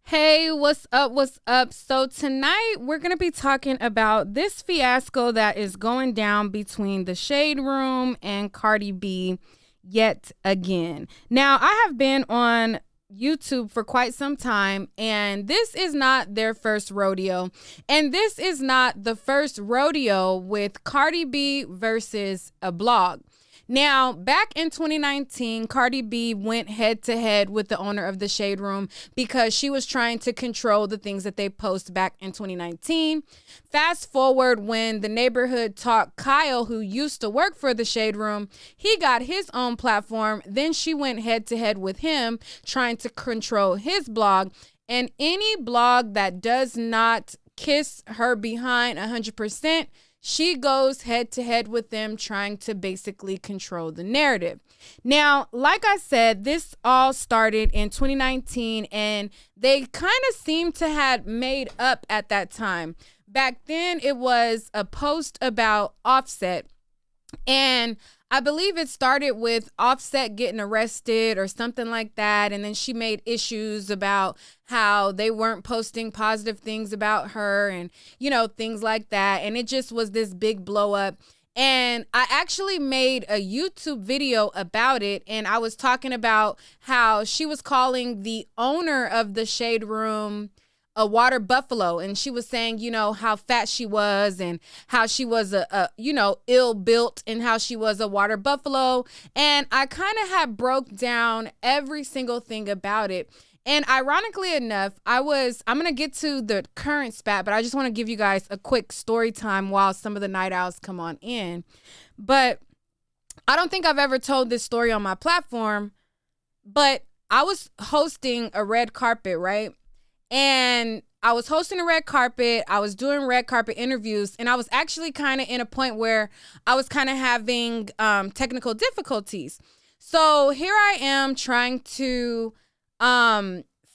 Hey, what's up? What's up? So, tonight we're going to be talking about this fiasco that is going down between the Shade Room and Cardi B yet again. Now, I have been on YouTube for quite some time, and this is not their first rodeo. And this is not the first rodeo with Cardi B versus a blog. Now, back in 2019, Cardi B went head to head with the owner of the Shade Room because she was trying to control the things that they post back in 2019. Fast forward when the neighborhood talk Kyle, who used to work for the Shade Room, he got his own platform. Then she went head to head with him, trying to control his blog. And any blog that does not kiss her behind 100%, she goes head to head with them, trying to basically control the narrative. Now, like I said, this all started in 2019, and they kind of seemed to have made up at that time. Back then, it was a post about Offset, and I believe it started with Offset getting arrested or something like that. And then she made issues about how they weren't posting positive things about her and, things like that. And it just was this big blow up. And I actually made a YouTube video about it. And I was talking about how she was calling the owner of the Shade Room a water buffalo, and she was saying, how fat she was and how she was a ill built and how she was a water buffalo. And I kind of had broke down every single thing about it. And ironically enough, I'm going to get to the current spat, but I just want to give you guys a quick story time while some of the night owls come on in. But I don't think I've ever told this story on my platform, but I was hosting a red carpet, right? And I was hosting a red carpet. I was doing red carpet interviews, and I was actually kind of in a point where I was kind of having technical difficulties. So here I am trying to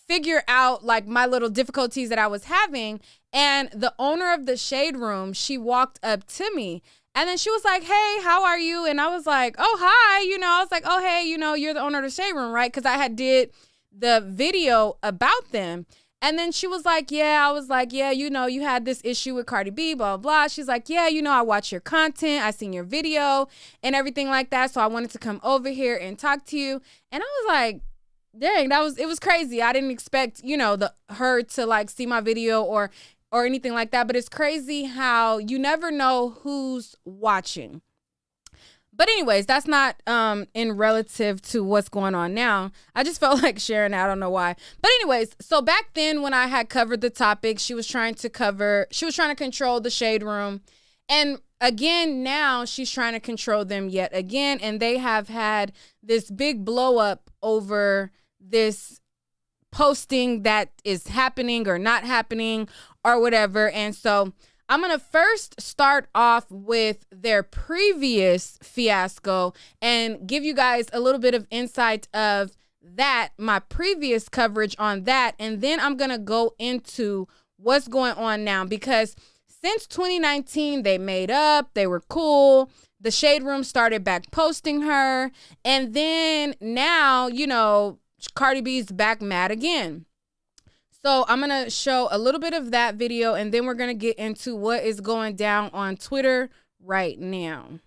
figure out like my little difficulties that I was having. And the owner of the Shade Room, she walked up to me. And then she was like, "Hey, how are you?" And I was like, "Oh, hi." I was like, "Oh, hey, you're the owner of the Shade Room, right?" Because I had did the video about them. And then she was like, "Yeah." I was like, "Yeah, you had this issue with Cardi B, blah, blah." She's like, "Yeah, I watch your content. I seen your video and everything like that. So I wanted to come over here and talk to you." And I was like, dang, it was crazy. I didn't expect, her to like see my video or anything like that. But it's crazy how you never know who's watching. But anyways, that's not in relative to what's going on now. I just felt like sharing that. I don't know why. But anyways, so back then when I had covered the topic, she was trying to control the Shade Room. And again, now she's trying to control them yet again. And they have had this big blow up over this posting that is happening or not happening or whatever. And so I'm going to first start off with their previous fiasco and give you guys a little bit of insight of that, my previous coverage on that. And then I'm going to go into what's going on now, because since 2019, they made up, they were cool. The Shade Room started back posting her. And then now, Cardi B's back mad again. So I'm going to show a little bit of that video, and then we're going to get into what is going down on Twitter right now.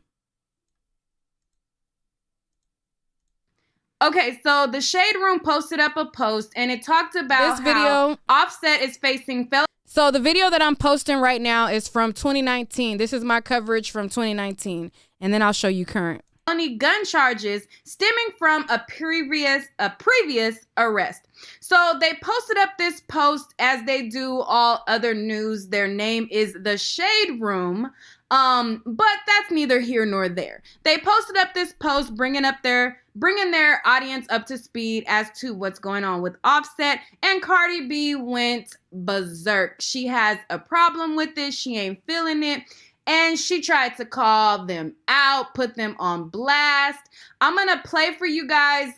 Okay, so the Shade Room posted up a post, and it talked about this video. How Offset is facing felony. So the video that I'm posting right now is from 2019. This is my coverage from 2019, and then I'll show you current. Gun charges stemming from a previous arrest. So they posted up this post as they do all other news. Their name is the Shade Room, but that's neither here nor there. They posted up this post bringing their audience up to speed as to what's going on with Offset, and Cardi B went berserk. She has a problem with it. She ain't feeling it. And she tried to call them out, put them on blast. I'm going to play for you guys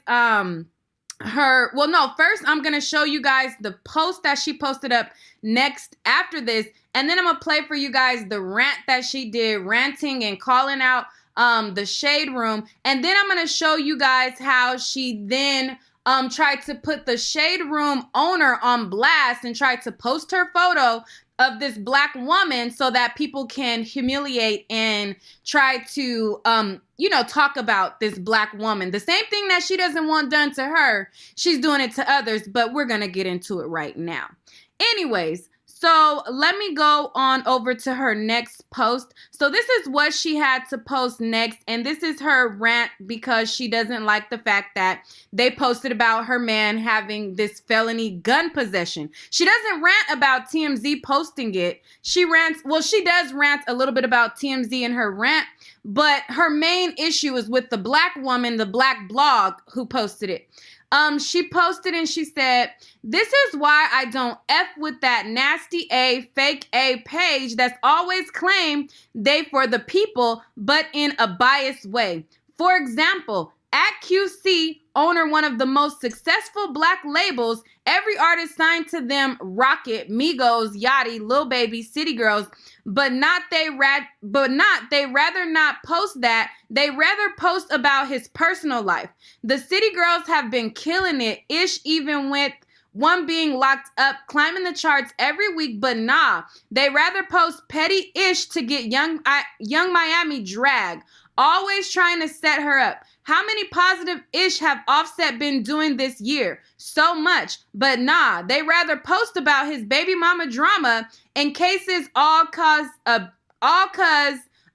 first I'm going to show you guys the post that she posted up next after this. And then I'm going to play for you guys the rant that she did, ranting and calling out the Shade Room. And then I'm going to show you guys how she then tried to put the Shade Room owner on blast and tried to post her photo of this black woman so that people can humiliate and try to, talk about this black woman. The same thing that she doesn't want done to her, she's doing it to others, but we're going to get into it right now. Anyways, so let me go on over to her next post. So this is what she had to post next. And this is her rant because she doesn't like the fact that they posted about her man having this felony gun possession. She doesn't rant about TMZ posting it. She does rant a little bit about TMZ in her rant, but her main issue is with the black woman, the black blog who posted it. She posted and she said, "This is why I don't F with that nasty A, fake A page that's always claimed they for the people, but in a biased way. For example, at QC, owner one of the most successful black labels, every artist signed to them Rocket, Migos, Yachty, Lil Baby, City Girls, but they rather not post that. They rather post about his personal life. The City Girls have been killing it, ish, even with one being locked up, climbing the charts every week, but nah, they rather post petty ish to get young Miami drag, always trying to set her up. How many positive ish have Offset been doing this year? So much, but nah, they rather post about his baby mama drama and cases all cause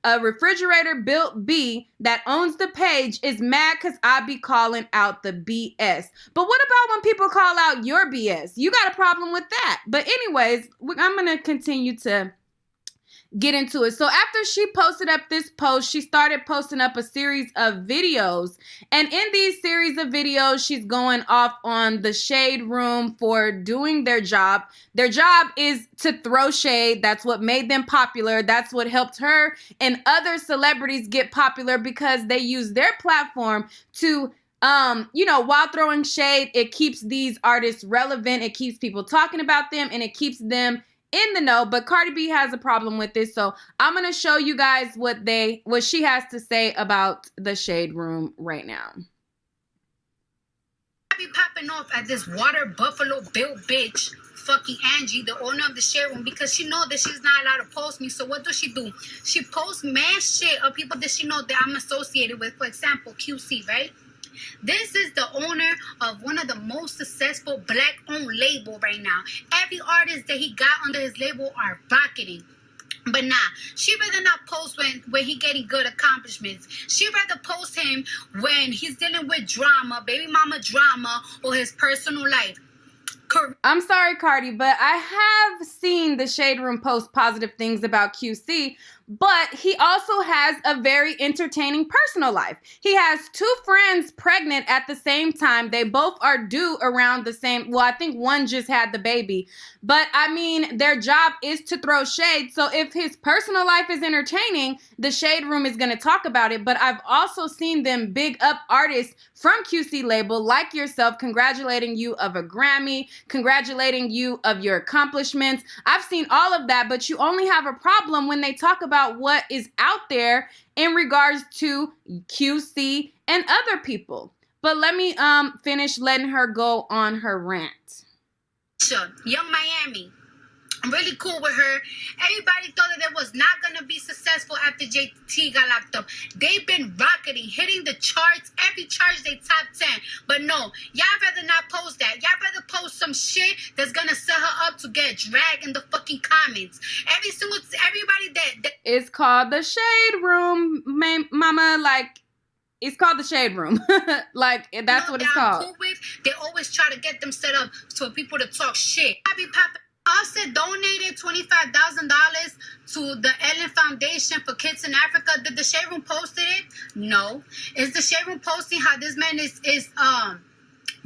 a refrigerator built B that owns the page is mad because I be calling out the BS. But what about when people call out your BS? You got a problem with that. But anyways, I'm going to continue to get into it. So after she posted up this post, she started posting up a series of videos. And in these series of videos, she's going off on the Shade Room for doing their job. Their job is to throw shade. That's what made them popular. That's what helped her and other celebrities get popular because they use their platform to while throwing shade. It keeps these artists relevant. It keeps people talking about them and it keeps them in the know. But Cardi B has a problem with this, so I'm gonna show you guys what she has to say about the Shade Room right now. I be popping off at this water buffalo built bitch, fucking Angie, the owner of the Shade Room, because she know that she's not allowed to post me. So what does she do? She posts mad shit of people that she know that I'm associated with. For example, QC, right? This is the owner of one of the most successful black-owned label right now. Every artist that he got under his label are rocketing. But nah, she rather not post when he getting good accomplishments. She rather post him when he's dealing with drama, baby mama drama, or his personal life. I'm sorry, Cardi, but I have seen the Shade Room post positive things about QC, but he also has a very entertaining personal life. He has 2 friends pregnant at the same time. They both are due around the same. Well, I think one just had the baby. But I mean, their job is to throw shade. So if his personal life is entertaining, the Shade Room is going to talk about it. But I've also seen them big up artists from QC label like yourself, congratulating you of a Grammy, congratulating you of your accomplishments. I've seen all of that, but you only have a problem when they talk about what is out there in regards to QC and other people. But let me finish letting her go on her rant. Sure, Young Miami. I'm really cool with her. Everybody thought that it was not going to be successful after JT got locked up. They've been rocketing, hitting the charts. Every chart they top 10. But no, y'all rather not post that. Y'all rather post some shit that's going to set her up to get dragged in the fucking comments. Everybody that... It's called the Shade Room, mama. Like, it's called the Shade Room. Like, that's what it's called. Cool with, they always try to get them set up for people to talk shit. I be popping. Offset donated $25,000 to the Ellen Foundation for Kids in Africa. Did the Shade Room posted it? No. Is the Shade Room posting how this man is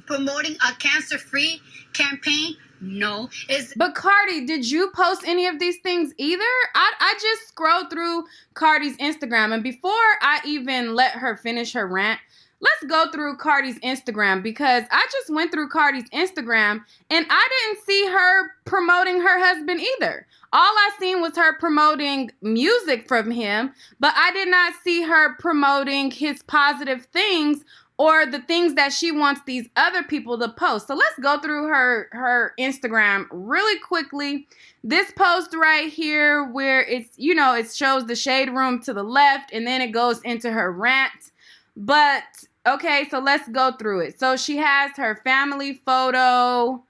promoting a cancer-free campaign? No. But Cardi, did you post any of these things either? I just scrolled through Cardi's Instagram, and before I even let her finish her rant, let's go through Cardi's Instagram, because I just went through Cardi's Instagram and I didn't see her promoting her husband either. All I seen was her promoting music from him, but I did not see her promoting his positive things or the things that she wants these other people to post. So let's go through her Instagram really quickly. This post right here where it's, you know, it shows the shade room to the left and then it goes into her rant. But okay, so let's go through it. So she has her family photo,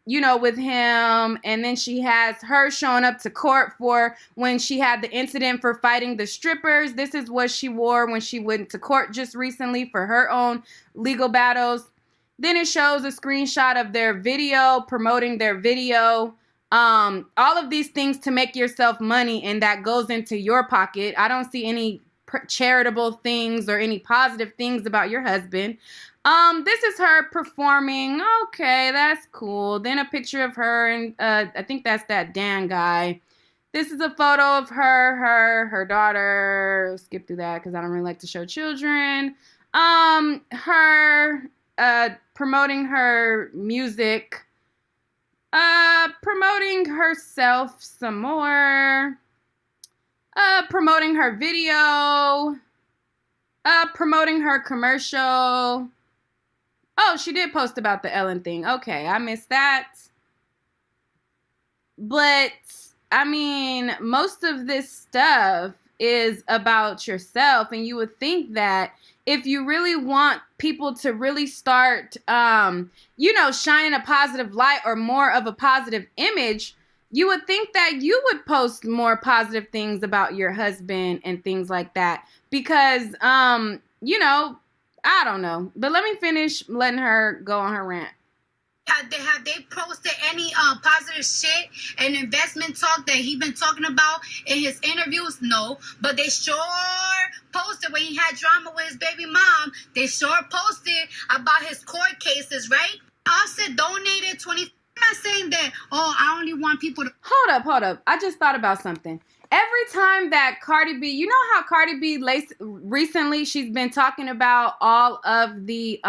you know, with him, and then she has her showing up to court for when she had the incident for fighting the strippers. This is what she wore when she went to court just recently for her own legal battles. Then it shows a screenshot of their video, promoting their video. All of these things to make yourself money, and that goes into your pocket. I don't see any charitable things or any positive things about your husband. This is her performing. Okay, that's cool. Then a picture of her, and I think that's that Dan guy. This is a photo of her daughter. Skip through that because I don't really like to show children. Her promoting her music. Promoting herself some more. Promoting her video. Promoting her commercial. Oh, she did post about the Ellen thing. Okay, I missed that. But, I mean, most of this stuff is about yourself. And you would think that if you really want people to really start, you know, shining a positive light or more of a positive image, you would think that you would post more positive things about your husband and things like that. Because, you know, I don't know. But let me finish letting her go on her rant. Have they posted any positive shit and investment talk that he been talking about in his interviews? No. But they sure posted when he had drama with his baby mom. They sure posted about his court cases, right? Offset donated 20. I'm not saying that, oh, I only want people to... Hold up. I just thought about something. Every time that Cardi B, you know how Cardi B recently, she's been talking about all of the,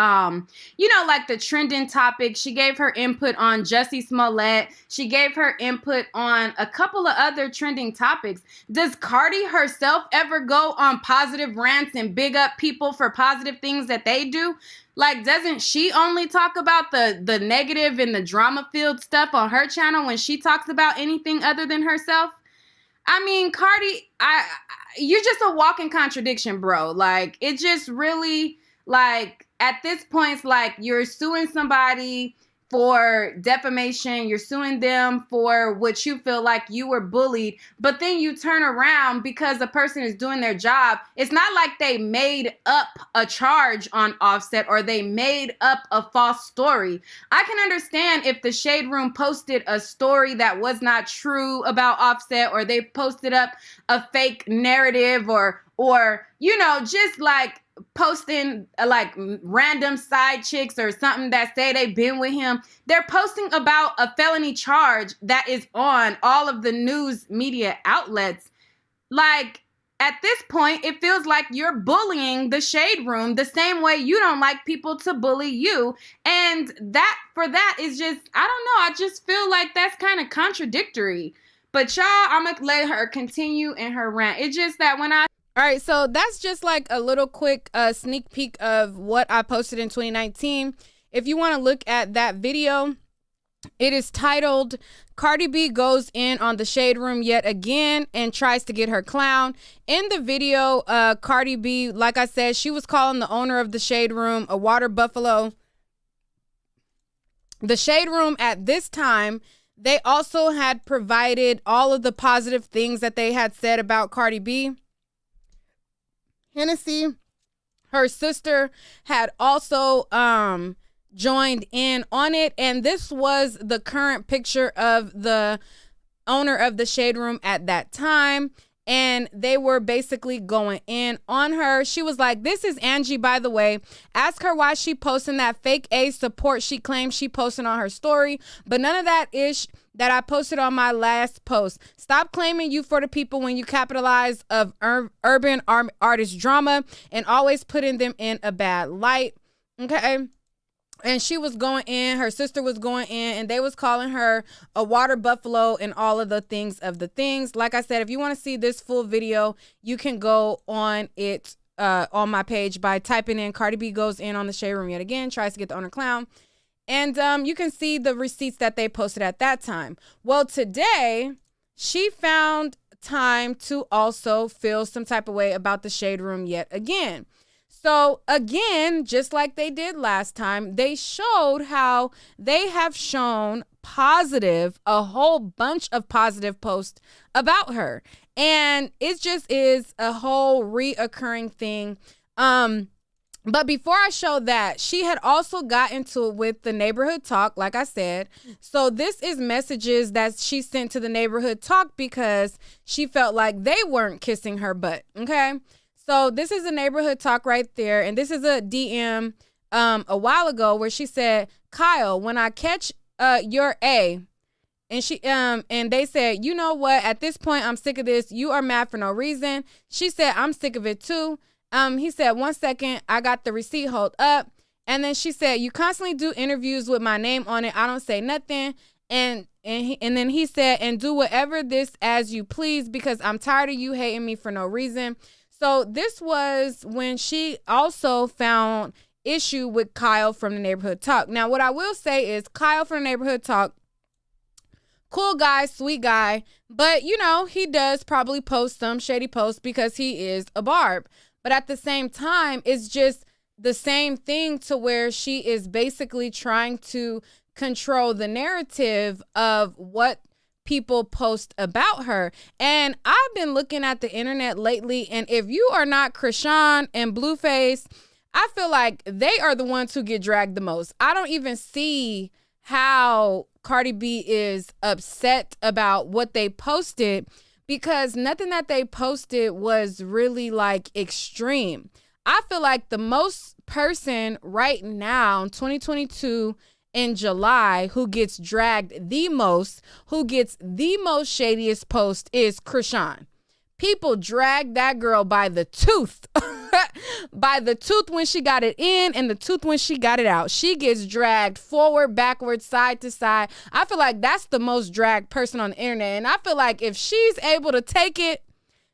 you know, like the trending topics. She gave her input on Jussie Smollett. She gave her input on a couple of other trending topics. Does Cardi herself ever go on positive rants and big up people for positive things that they do? Like, doesn't she only talk about the negative and the drama-filled stuff on her channel when she talks about anything other than herself? I mean, Cardi, you're just a walking contradiction, bro. Like, it just really, like, at this point, it's like you're suing somebody for defamation. You're suing them for what you feel like you were bullied. But then you turn around because a person is doing their job. It's not like they made up a charge on Offset or they made up a false story. I can understand if the Shade Room posted a story that was not true about Offset, or they posted up a fake narrative, or you know, just like posting like random side chicks or something that say they've been with him. They're posting about a felony charge that is on all of the news media outlets. Like, at this point, it feels like you're bullying the Shade Room the same way you don't like people to bully you. And that, for that, is just, I don't know, I just feel like that's kind of contradictory. But y'all, I'm gonna let her continue in her rant. It's just that when all right, so that's just like a little quick sneak peek of what I posted in 2019. If you want to look at that video, it is titled, Cardi B goes in on the Shade Room yet again and tries to get her clown. In the video, Cardi B, like I said, she was calling the owner of the Shade Room a water buffalo. The Shade Room at this time, they also had provided all of the positive things that they had said about Cardi B. Hennessy, her sister, had also joined in on it, and this was the current picture of the owner of the Shade Room at that time, and they were basically going in on her. She was like, this is Angie, by the way. Ask her why she posting that fake A support she claims she posted on her story, but none of that ish that I posted on my last post. Stop claiming you for the people when you capitalize of urban artist drama and always putting them in a bad light. Okay. And she was going in, her sister was going in, and they was calling her a water buffalo and all of the things of the things. Like I said, if you want to see this full video, you can go on it on my page by typing in Cardi B goes in on the shade room yet again, tries to get the owner clown. And you can see the receipts that they posted at that time. Well, today she found time to also feel some type of way about the shade room yet again. So again, just like they did last time, they showed how they have shown a whole bunch of positive posts about her. And it just is a whole reoccurring thing. But before I show that, she had also got into it with the neighborhood talk, like I said. So this is messages that she sent to the neighborhood talk because she felt like they weren't kissing her butt, okay? So this is a neighborhood talk right there. And this is a DM a while ago where she said, Kyle, when I catch your A, and she and they said, you know what? At this point, I'm sick of this. You are mad for no reason. She said, I'm sick of it too. He said, 1 second, I got the receipt, hold up. And then she said, you constantly do interviews with my name on it. I don't say nothing. And then he said, and do whatever this as you please because I'm tired of you hating me for no reason. So this was when she also found issue with Kyle from the neighborhood talk. Now, what I will say is Kyle from the neighborhood talk, cool guy, sweet guy, but you know, he does probably post some shady posts because he is a barb. But at the same time, it's just the same thing to where she is basically trying to control the narrative of what people post about her. And I've been looking at the internet lately, and if you are not Krishan and Blueface, I feel like they are the ones who get dragged the most. I don't even see how Cardi B is upset about what they posted because nothing that they posted was really like extreme. I feel like the most person right now, 2022 in July, who gets dragged the most, who gets the most shadiest post is Krishan. People drag that girl by the tooth. By the tooth when she got it in and the tooth when she got it out. She gets dragged forward, backward, side to side. I feel like that's the most dragged person on the internet. And I feel like if she's able to take it,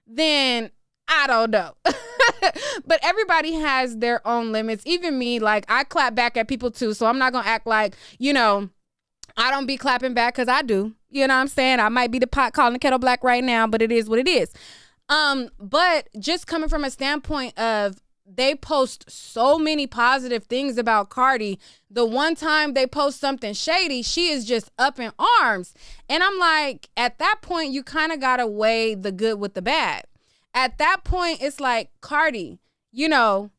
then I don't know. But everybody has their own limits. Even me, like I clap back at people too. So I'm not going to act like, you know, I don't be clapping back because I do. You know what I'm saying? I might be the pot calling the kettle black right now, but it is what it is. But just coming from a standpoint of they post so many positive things about Cardi. The one time they post something shady, she is just up in arms. And I'm like, at that point, you kind of got to weigh the good with the bad. At that point, it's like, Cardi, you know,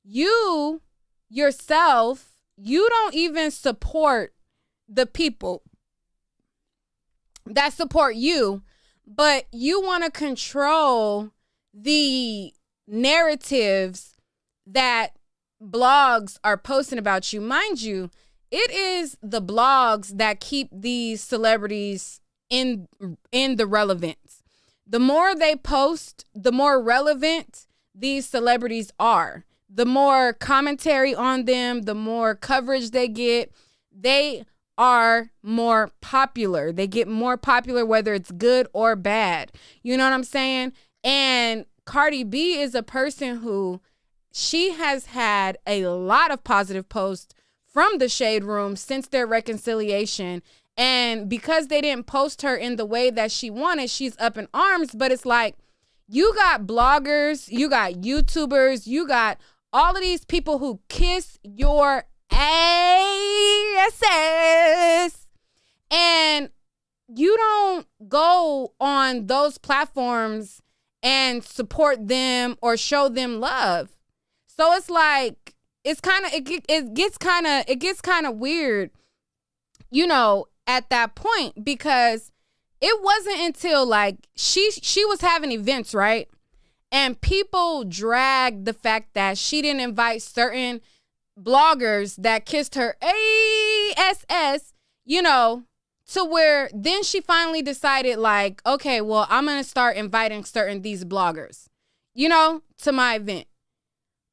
you yourself, you don't even support the people that support you, but you want to control the narratives that blogs are posting about you. Mind you, it is the blogs that keep these celebrities in the relevance. The more they post, the more relevant these celebrities are. The more commentary on them, the more coverage they get. They are more popular. They get more popular whether it's good or bad. You know what I'm saying? And Cardi B is a person who she has had a lot of positive posts from the Shade Room since their reconciliation. And because they didn't post her in the way that she wanted, she's up in arms. But it's like, you got bloggers, you got YouTubers, you got all of these people who kiss your ass, and you don't go on those platforms and support them or show them love. So it's like, it's kind of, it gets kind of weird, you know, at that point, because it wasn't until like she was having events, right? And people dragged the fact that she didn't invite certain bloggers that kissed her ass, you know, to where then she finally decided like, okay, well, I'm going to start inviting these bloggers, you know, to my event.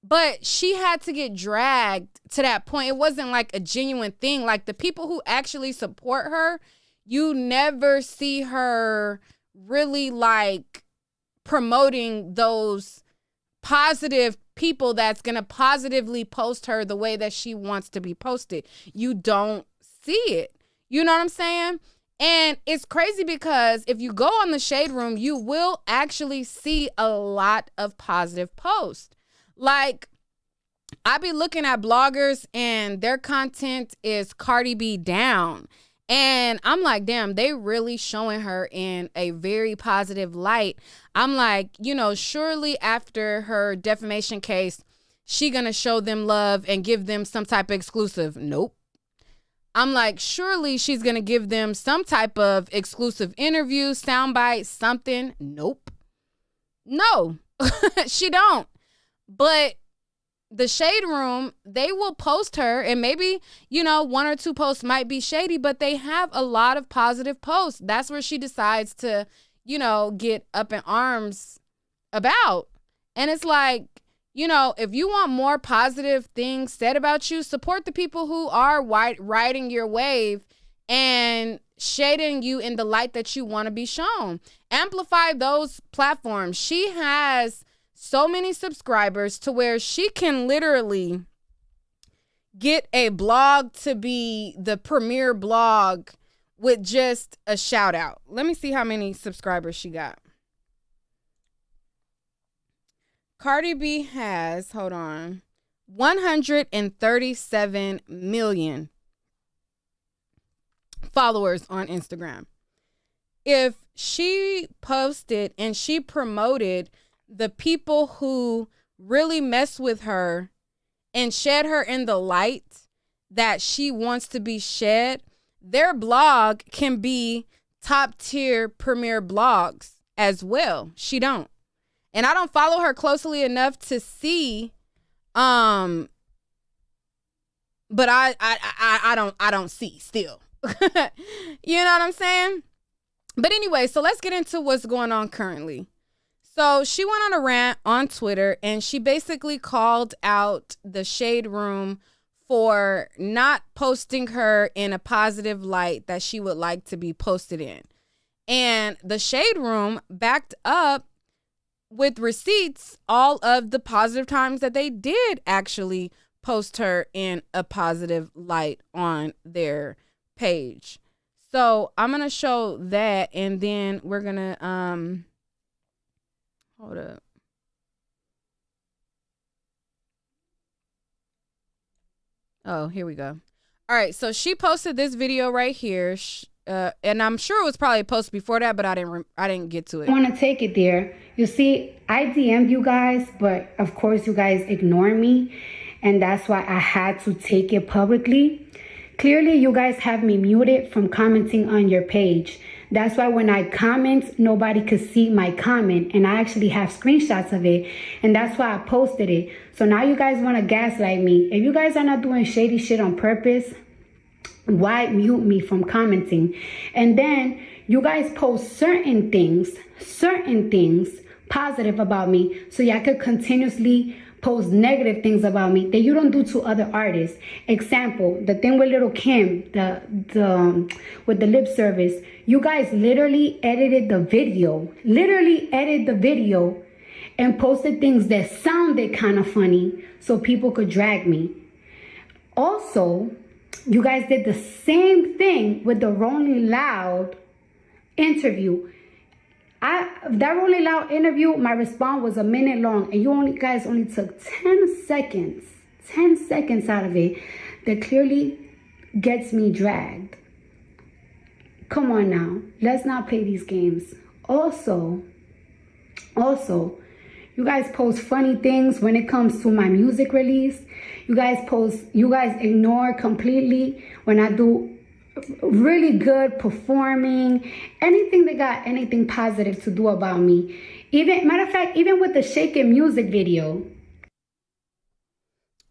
But she had to get dragged to that point. It wasn't like a genuine thing. Like the people who actually support her, you never see her really like promoting those positive people that's going to positively post her the way that she wants to be posted. You don't see it. You know what I'm saying? And it's crazy because if you go on the Shade Room, you will actually see a lot of positive posts. Like, I be looking at bloggers and their content is Cardi B down. And I'm like, damn, they really showing her in a very positive light. I'm like, surely after her defamation case, she gonna show them love and give them some type of exclusive. Nope. I'm like, surely she's gonna give them some type of exclusive interview, soundbite, something. Nope. No, she don't. But the Shade Room, they will post her, and maybe, one or two posts might be shady, but they have a lot of positive posts. That's where she decides to, get up in arms about. And it's like, if you want more positive things said about you, support the people who are riding your wave and shading you in the light that you want to be shown. Amplify those platforms. She has so many subscribers to where she can literally get a blog to be the premier blog with just a shout out. Let me see how many subscribers she got. Cardi B has, 137 million followers on Instagram. If she posted and she promoted the people who really mess with her and shed her in the light that she wants to be shed, their blog can be top tier premier blogs as well. She don't. And I don't follow her closely enough to see, but I don't see still. You know what I'm saying? But anyway, so let's get into what's going on currently. So she went on a rant on Twitter and she basically called out the Shade Room for not posting her in a positive light that she would like to be posted in. And the Shade Room backed up with receipts all of the positive times that they did actually post her in a positive light on their page. So I'm going to show that, and then we're going to, hold up. Oh, here we go. All right. So she posted this video right here. And I'm sure it was probably posted before that, but I didn't get to it. I want to take it there. You see, I DM'd you guys, but of course you guys ignore me. And that's why I had to take it publicly. Clearly, you guys have me muted from commenting on your page. That's why when I comment, nobody could see my comment. And I actually have screenshots of it. And that's why I posted it. So now you guys want to gaslight me. If you guys are not doing shady shit on purpose, why mute me from commenting? And then you guys post certain things positive about me, so y'all could continuously post negative things about me that you don't do to other artists. Example, the thing with Little Kim, the with the lip service, you guys literally edited the video, and posted things that sounded kind of funny so people could drag me. Also, you guys did the same thing with the Rolling Loud interview. That Rolling Loud interview, my response was a minute long, and you guys only took 10 seconds out of it. That clearly gets me dragged. Come on now, let's not play these games. Also, you guys post funny things when it comes to my music release. You guys ignore completely when I do really good performing, anything that got anything positive to do about me. Matter of fact, even with the Shaking Music video.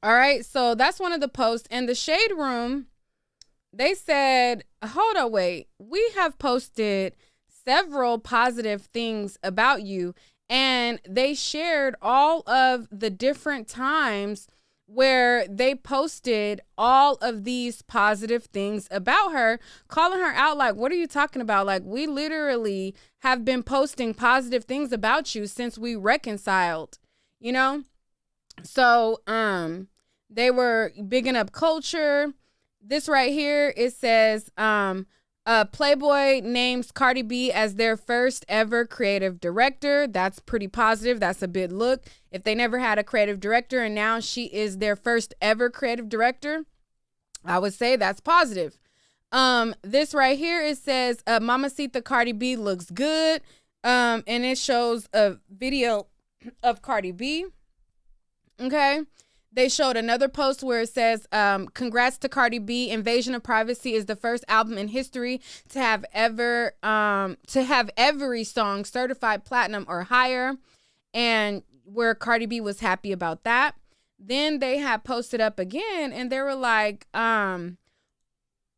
All right, so that's one of the posts. And the Shade Room, they said, hold on, wait. We have posted several positive things about you. And they shared all of the different times where they posted all of these positive things about her, calling her out like, what are you talking about? Like, we literally have been posting positive things about you since we reconciled, you know? So they were bigging up culture. This right here, it says Playboy names Cardi B as their first ever creative director. That's pretty positive. That's a big look. If they never had a creative director and now she is their first ever creative director, I would say that's positive. This right here, it says Mamacita Cardi B looks good. And it shows a video of Cardi B. Okay. They showed another post where it says, congrats to Cardi B. Invasion of Privacy is the first album in history to have every song certified platinum or higher. And where Cardi B was happy about that. Then they had posted up again and they were like,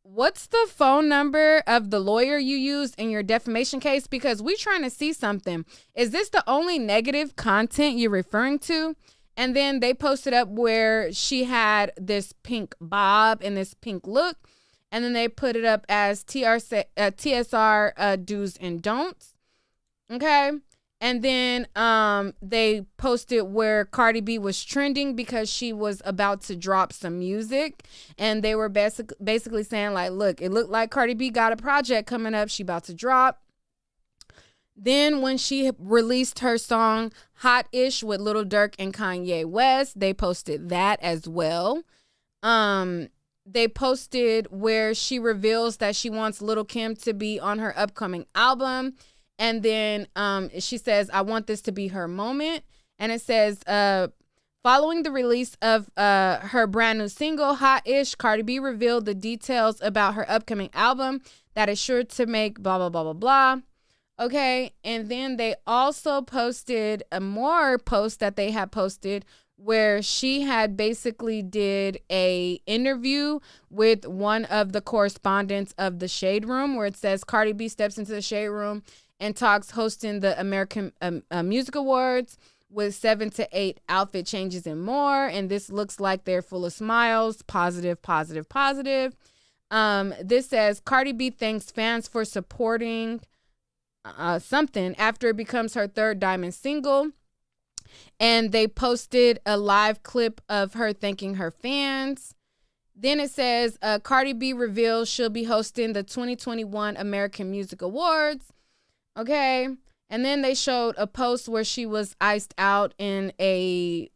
what's the phone number of the lawyer you used in your defamation case? Because we trying to see something. Is this the only negative content you're referring to? And then they posted up where she had this pink bob and this pink look. And then they put it up as TSR do's and don'ts. Okay. And then they posted where Cardi B was trending because she was about to drop some music. And they were basically saying like, look, it looked like Cardi B got a project coming up. She about to drop. Then when she released her song Hot-ish with Lil Durk and Kanye West, they posted that as well. They posted where she reveals that she wants Lil' Kim to be on her upcoming album. And then she says, I want this to be her moment. And it says, following the release of her brand new single, Hot-ish, Cardi B revealed the details about her upcoming album that is sure to make blah, blah, blah, blah, blah. Okay, and then they also posted a more post that they had posted where she had basically did a interview with one of the correspondents of the Shade Room, where it says Cardi B steps into the Shade Room and talks hosting the American Music Awards with 7 to 8 outfit changes and more. And this looks like they're full of smiles. Positive, positive, positive. This says Cardi B thanks fans for supporting something after it becomes her third diamond single. And they posted a live clip of her thanking her fans. Then it says Cardi B reveals she'll be hosting the 2021 American Music Awards. Okay. And then they showed a post where she was iced out in a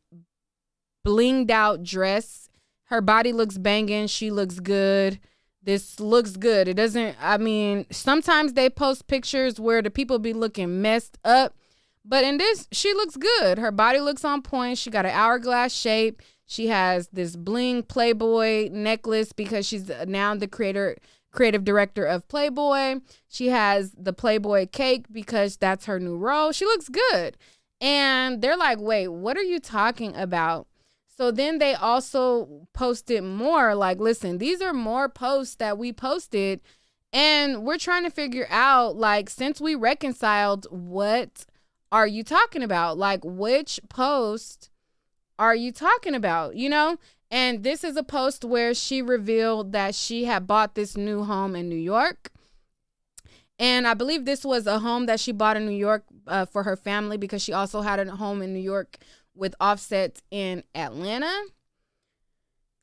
blinged out dress. Her body looks banging. She looks good. This looks good. It doesn't, I mean, sometimes they post pictures where the people be looking messed up. But in this, she looks good. Her body looks on point. She got an hourglass shape. She has this bling Playboy necklace because she's now the creative director of Playboy. She has the Playboy cake because that's her new role. She looks good. And they're like, wait, what are you talking about? So then they also posted more like, listen, these are more posts that we posted. And we're trying to figure out, like, since we reconciled, what are you talking about? Like, which post are you talking about? You know? And this is a post where she revealed that she had bought this new home in New York. And I believe this was a home that she bought in New York for her family because she also had a home in New York with Offset in Atlanta.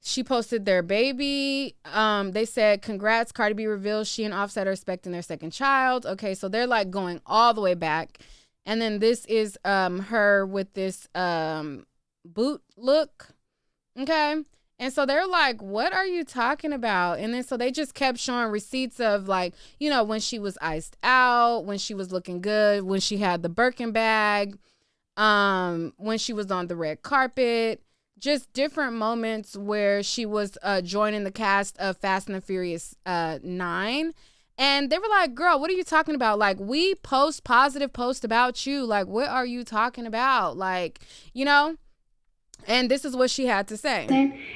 She posted their baby. They said, congrats, Cardi B reveals she and Offset are expecting their second child. Okay, so they're like going all the way back. And then this is her with this boot look. Okay. And so they're like, what are you talking about? And then so they just kept showing receipts of, like, you know, when she was iced out, when she was looking good, when she had the Birkin bag, when she was on the red carpet, just different moments where she was joining the cast of Fast and the Furious 9. And they were like, girl, what are you talking about? Like, we post positive posts about you. Like, what are you talking about? Like, you know? And this is what she had to say.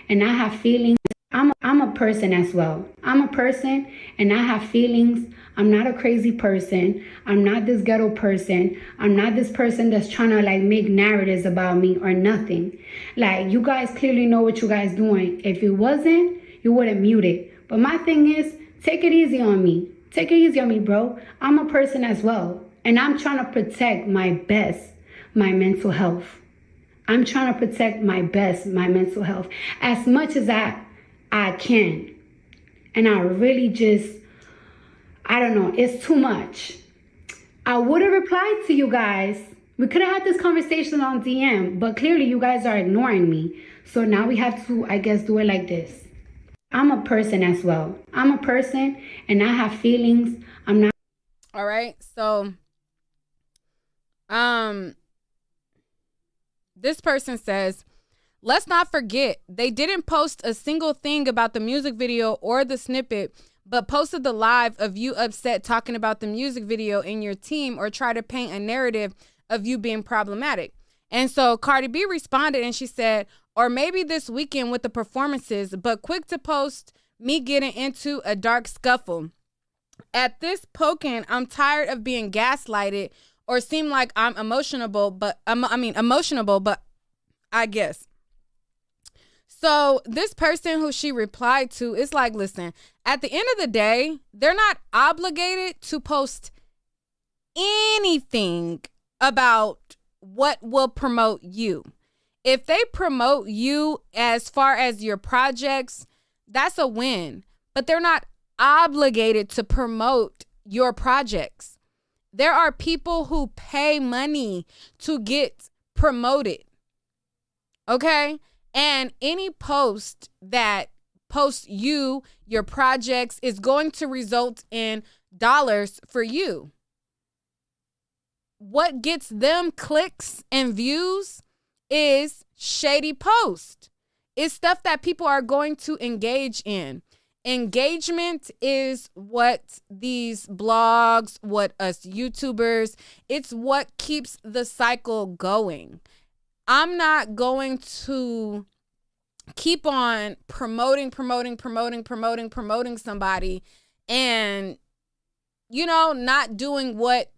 And I have feelings. I'm a person as well. I'm a person and I have feelings. I'm not a crazy person. I'm not this ghetto person. I'm not this person that's trying to like make narratives about me or nothing. Like, you guys clearly know what you guys doing. If it wasn't, you wouldn't mute it. But my thing is, take it easy on me. Take it easy on me, bro. I'm a person as well. And I'm trying to protect my mental health. I'm trying to protect my mental health, as much as I can. And I really just, I don't know, it's too much. I would have replied to you guys. We could have had this conversation on DM, but clearly you guys are ignoring me. So now we have to, I guess, do it like this. I'm a person as well. I'm a person and I have feelings. I'm not. All right. So, this person says, let's not forget, they didn't post a single thing about the music video or the snippet, but posted the live of you upset talking about the music video in your team, or try to paint a narrative of you being problematic. And so Cardi B responded and she said, or maybe this weekend with the performances, but quick to post me getting into a dark scuffle. At this poking, I'm tired of being gaslighted or seem like I'm emotional, but I guess. So this person who she replied to is like, listen, at the end of the day, they're not obligated to post anything about what will promote you. If they promote you as far as your projects, that's a win. But they're not obligated to promote your projects. There are people who pay money to get promoted. Okay? And any post that posts you, your projects, is going to result in dollars for you. What gets them clicks and views is shady post. It's stuff that people are going to engage in. Engagement is what these blogs, what us YouTubers, it's what keeps the cycle going. I'm not going to keep on promoting somebody and, not doing what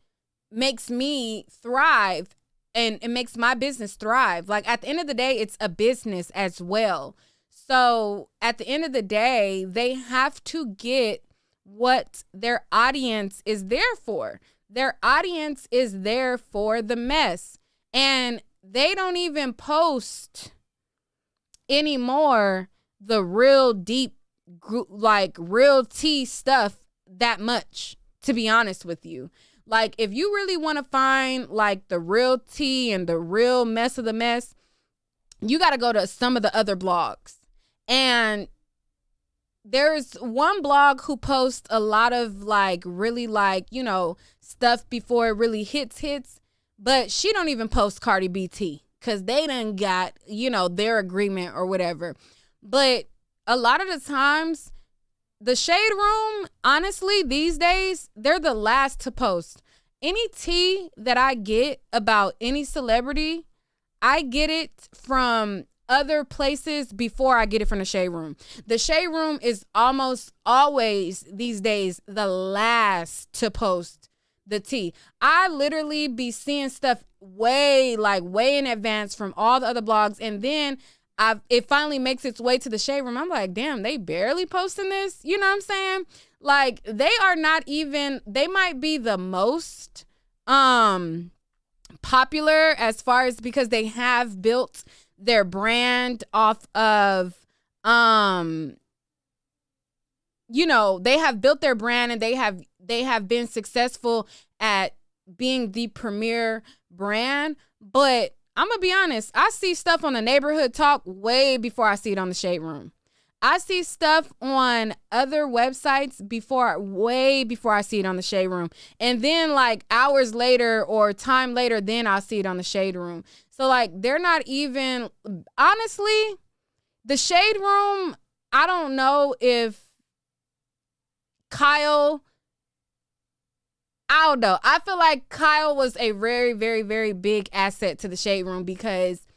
makes me thrive and it makes my business thrive. Like, at the end of the day, it's a business as well. So at the end of the day, they have to get what their audience is there for. Their audience is there for the mess. And they don't even post anymore the real deep, like real tea stuff that much, to be honest with you. Like, if you really want to find like the real tea and the real mess of the mess, you got to go to some of the other blogs. And there's one blog who posts a lot of like really like, stuff before it really hits. But she don't even post Cardi B tea because they done got, their agreement or whatever. But a lot of the times, the Shade Room, honestly, these days, they're the last to post. Any tea that I get about any celebrity, I get it from other places before I get it from the Shade Room. The Shade Room is almost always, these days, the last to post the tea. I literally be seeing stuff way in advance from all the other blogs, and then it finally makes its way to the Shade Room. I'm like, damn, they barely posting this. You know what I'm saying? Like, they are not even, they might be the most popular as far as, because they have built their brand off of they have built their brand, and they have been successful at being the premier brand. But I'm going to be honest, I see stuff on the Neighborhood Talk way before I see it on the Shade Room. I see stuff on other websites way before I see it on the Shade Room. And then like hours later or time later, then I'll see it on the Shade Room. So like, they're not even, honestly, the Shade Room, I don't know if Kyle, I don't know. I feel like Kyle was a very, very, very big asset to the Shade Room, because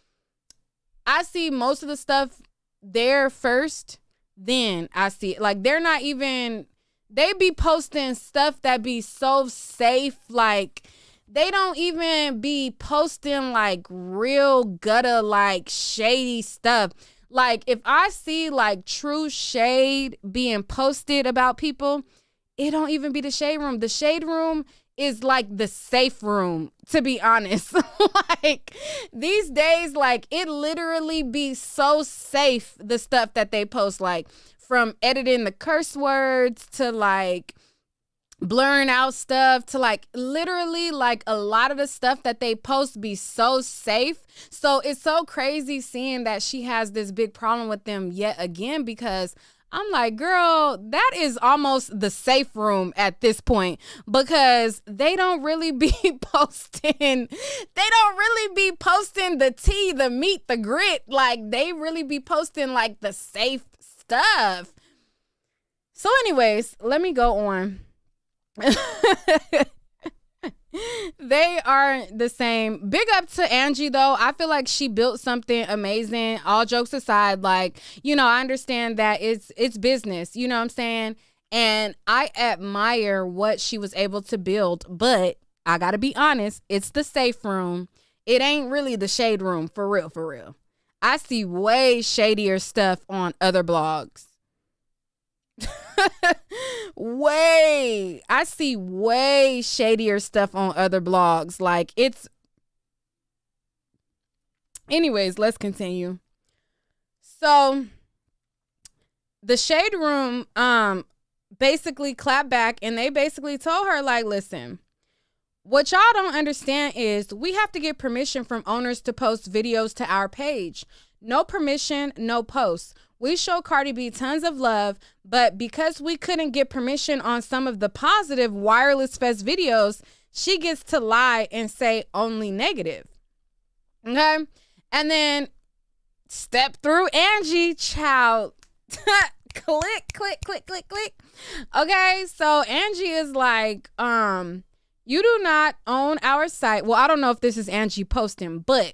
I see most of the stuff there first, then I see it. Like, they're not even, they be posting stuff that be so safe. Like, they don't even be posting like real gutter, like shady stuff. Like, if I see like true shade being posted about people, it don't even be the Shade Room. The Shade Room is like the safe room, to be honest. Like these days, like it literally be so safe, the stuff that they post, like from editing the curse words to like blurring out stuff to like literally like a lot of the stuff that they post be so safe. So it's so crazy seeing that she has this big problem with them yet again, because I'm like, girl, that is almost the safe room at this point, because they don't really be posting the tea, the meat, the grit. Like they really be posting like the safe stuff. So anyways, let me go on. They are the same. Big up to Angie though. I feel like she built something amazing. All jokes aside, like, you know, I understand that it's business, you know what I'm saying? And I admire what she was able to build, but I gotta be honest, it's the safe room. It ain't really the shade room, for real, for real. I see way shadier stuff on other blogs. I see way shadier stuff on other blogs. Like it's, anyways, let's continue. So the shade room basically clapped back, and they basically told her, like, listen, what y'all don't understand is we have to get permission from owners to post videos to our page. No permission, no posts. We show Cardi B tons of love, but because we couldn't get permission on some of the positive Wireless Fest videos, she gets to lie and say only negative. Okay? And then step through Angie, child. Click, click, click, click, click. Okay, so Angie is like, you do not own our site. Well, I don't know if this is Angie posting, but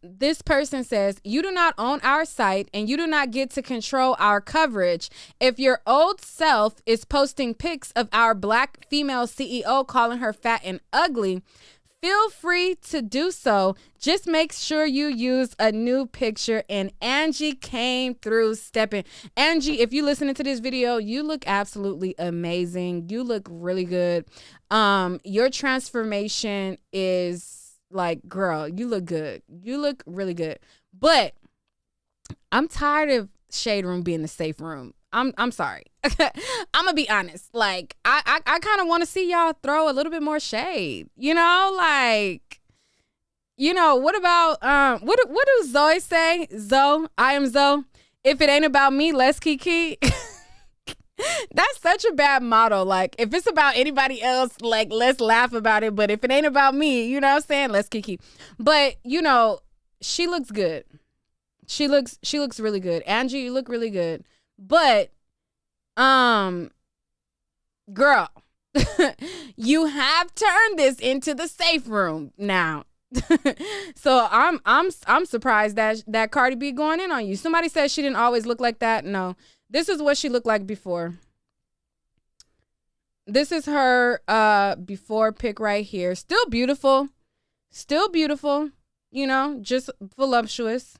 this person says, you do not own our site and you do not get to control our coverage. If your old self is posting pics of our black female CEO calling her fat and ugly, feel free to do so. Just make sure you use a new picture. And Angie came through stepping. Angie, if you listening to this video, you look absolutely amazing. You look really good. Your transformation is like, girl, you look good. You look really good. But I'm tired of shade room being the safe room. I'm sorry. I'm gonna be honest. Like I kind of want to see y'all throw a little bit more shade. You know, like, you know, what about what does Zoe say? Zoe, I am Zoe. If it ain't about me, let's kiki. That's such a bad motto. Like, if it's about anybody else, like, let's laugh about it. But if it ain't about me, you know what I'm saying? Let's kiki. But, you know, she looks good. She looks really good. Angie, you look really good. But, girl, you have turned this into the safe room now. So I'm surprised that Cardi B going in on you. Somebody said she didn't always look like that. No. This is what she looked like before. This is her before pic right here. Still beautiful. Still beautiful. You know, just voluptuous.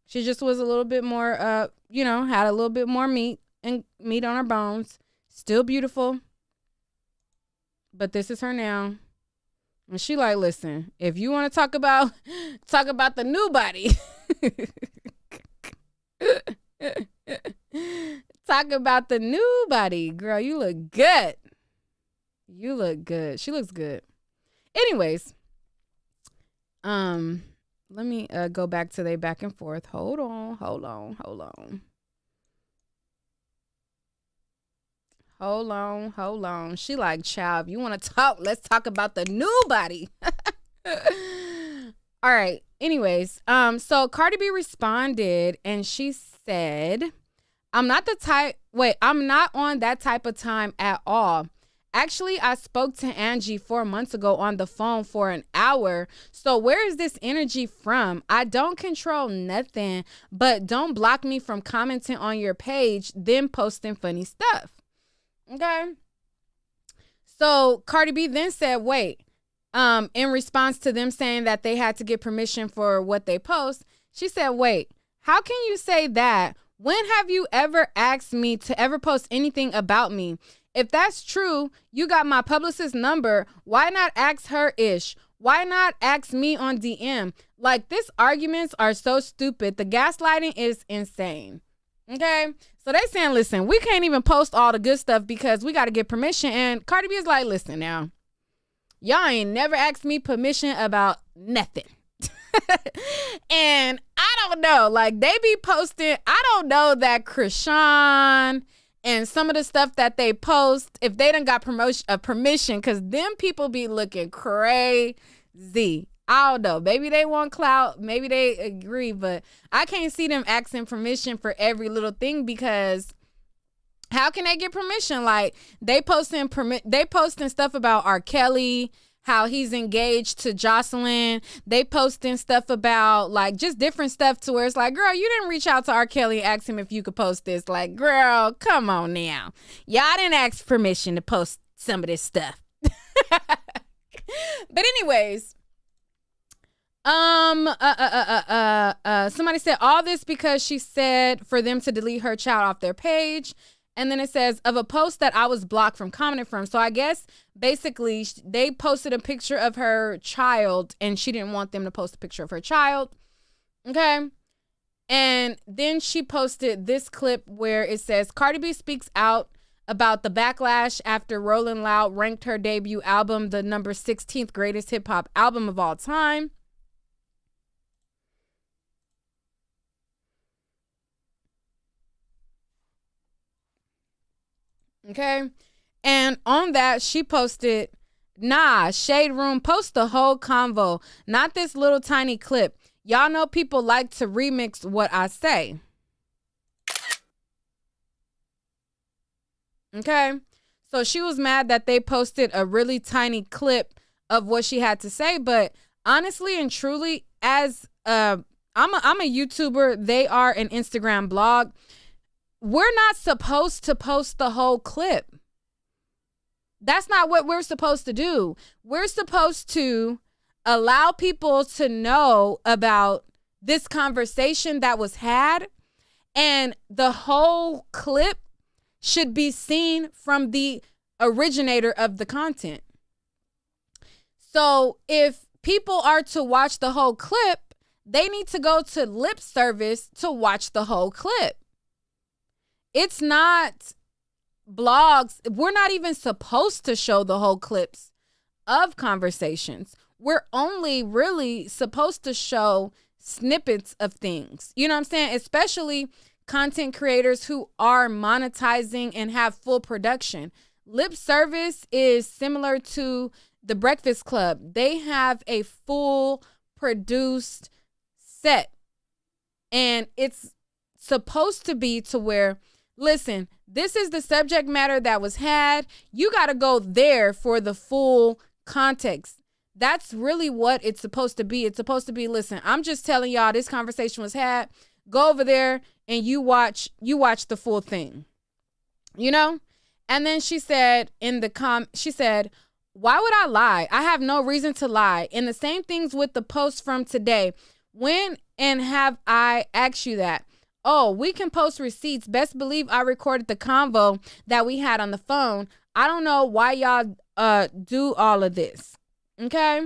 She just was a little bit more, you know, had a little bit more meat on her bones. Still beautiful. But this is her now. And she like, listen, if you want to talk about the new body. Talk about the new body, girl. You look good. You look good. She looks good. Anyways, let me go back to they back and forth. Hold on. She like, child, if you want to talk, let's talk about the new body. All right. Anyways, so Cardi B responded and she said, I'm not on that type of time at all. Actually, I spoke to Angie 4 months ago on the phone for an hour. So where is this energy from? I don't control nothing, but don't block me from commenting on your page, then posting funny stuff. Okay. So Cardi B then said, wait, in response to them saying that they had to get permission for what they post, she said, wait, how can you say that? When have you ever asked me to ever post anything about me? If that's true, you got my publicist's number. Why not ask her ish? Why not ask me on DM? Like, these arguments are so stupid. The gaslighting is insane. Okay? So they saying, listen, we can't even post all the good stuff because we got to get permission. And Cardi B is like, listen now, y'all ain't never asked me permission about nothing. And I don't know, like, they be posting, I don't know that Krishan and some of the stuff that they post, if they done got permission, because them people be looking crazy. I don't know. Maybe they want clout. Maybe they agree. But I can't see them asking permission for every little thing, because how can they get permission? Like, they posting stuff about R. Kelly, how he's engaged to Jocelyn. They posting stuff about, like, just different stuff to where it's like, girl, you didn't reach out to R. Kelly and ask him if you could post this. Like, girl, come on now. Y'all didn't ask permission to post some of this stuff. But anyways, somebody said all this because she said for them to delete her child off their page. And then it says, of a post that I was blocked from commenting from. So I guess basically they posted a picture of her child and she didn't want them to post a picture of her child. Okay. And then she posted this clip where it says, Cardi B speaks out about the backlash after Rolling Loud ranked her debut album the number 16th greatest hip hop album of all time. Okay. And on that, she posted, nah, Shade Room, post the whole convo, not this little tiny clip. Y'all know people like to remix what I say. Okay. So she was mad that they posted a really tiny clip of what she had to say. But honestly and truly, as I'm a YouTuber, they are an Instagram blog. We're not supposed to post the whole clip. That's not what we're supposed to do. We're supposed to allow people to know about this conversation that was had, and the whole clip should be seen from the originator of the content. So if people are to watch the whole clip, they need to go to lip service to watch the whole clip. It's not blogs. We're not even supposed to show the whole clips of conversations. We're only really supposed to show snippets of things. You know what I'm saying? Especially content creators who are monetizing and have full production. Lip service is similar to the Breakfast Club. They have a full produced set. And it's supposed to be to where, listen, this is the subject matter that was had. You got to go there for the full context. That's really what it's supposed to be. It's supposed to be, listen, I'm just telling y'all this conversation was had. Go over there and you watch the full thing. You know? And then she said she said, why would I lie? I have no reason to lie. And the same things with the post from today. When and have I asked you that? Oh, we can post receipts. Best believe I recorded the convo that we had on the phone. I don't know why y'all do all of this. Okay?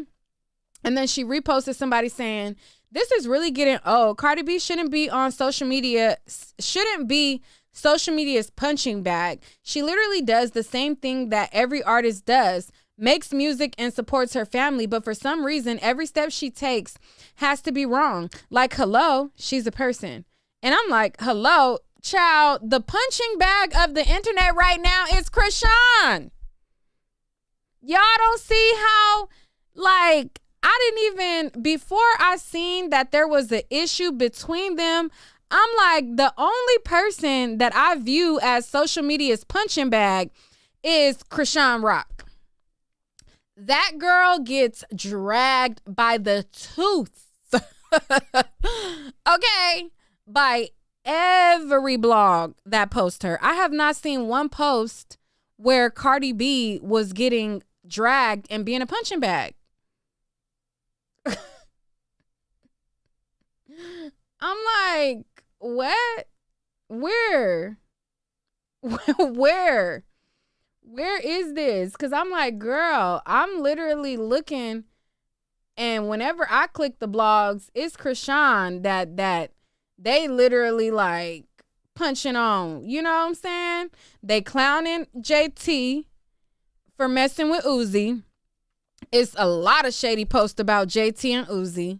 And then she reposted somebody saying, this is really getting old. Cardi B shouldn't be social media's punching bag. She literally does the same thing that every artist does. Makes music and supports her family, but for some reason, every step she takes has to be wrong. Like, hello, she's a person. And I'm like, hello, child, the punching bag of the internet right now is Krishan. Y'all don't see how, like, I didn't even, before I seen that there was an issue between them, I'm like, the only person that I view as social media's punching bag is Krishan Rock. That girl gets dragged by the tooth. Okay? By every blog that posts her. I have not seen one post where Cardi B was getting dragged and being a punching bag. I'm like, what? Where? Where is this? Because I'm like, girl, I'm literally looking, and whenever I click the blogs, it's Krishan that they literally like punching on. You know what I'm saying? They clowning JT for messing with Uzi. It's a lot of shady posts about JT and Uzi.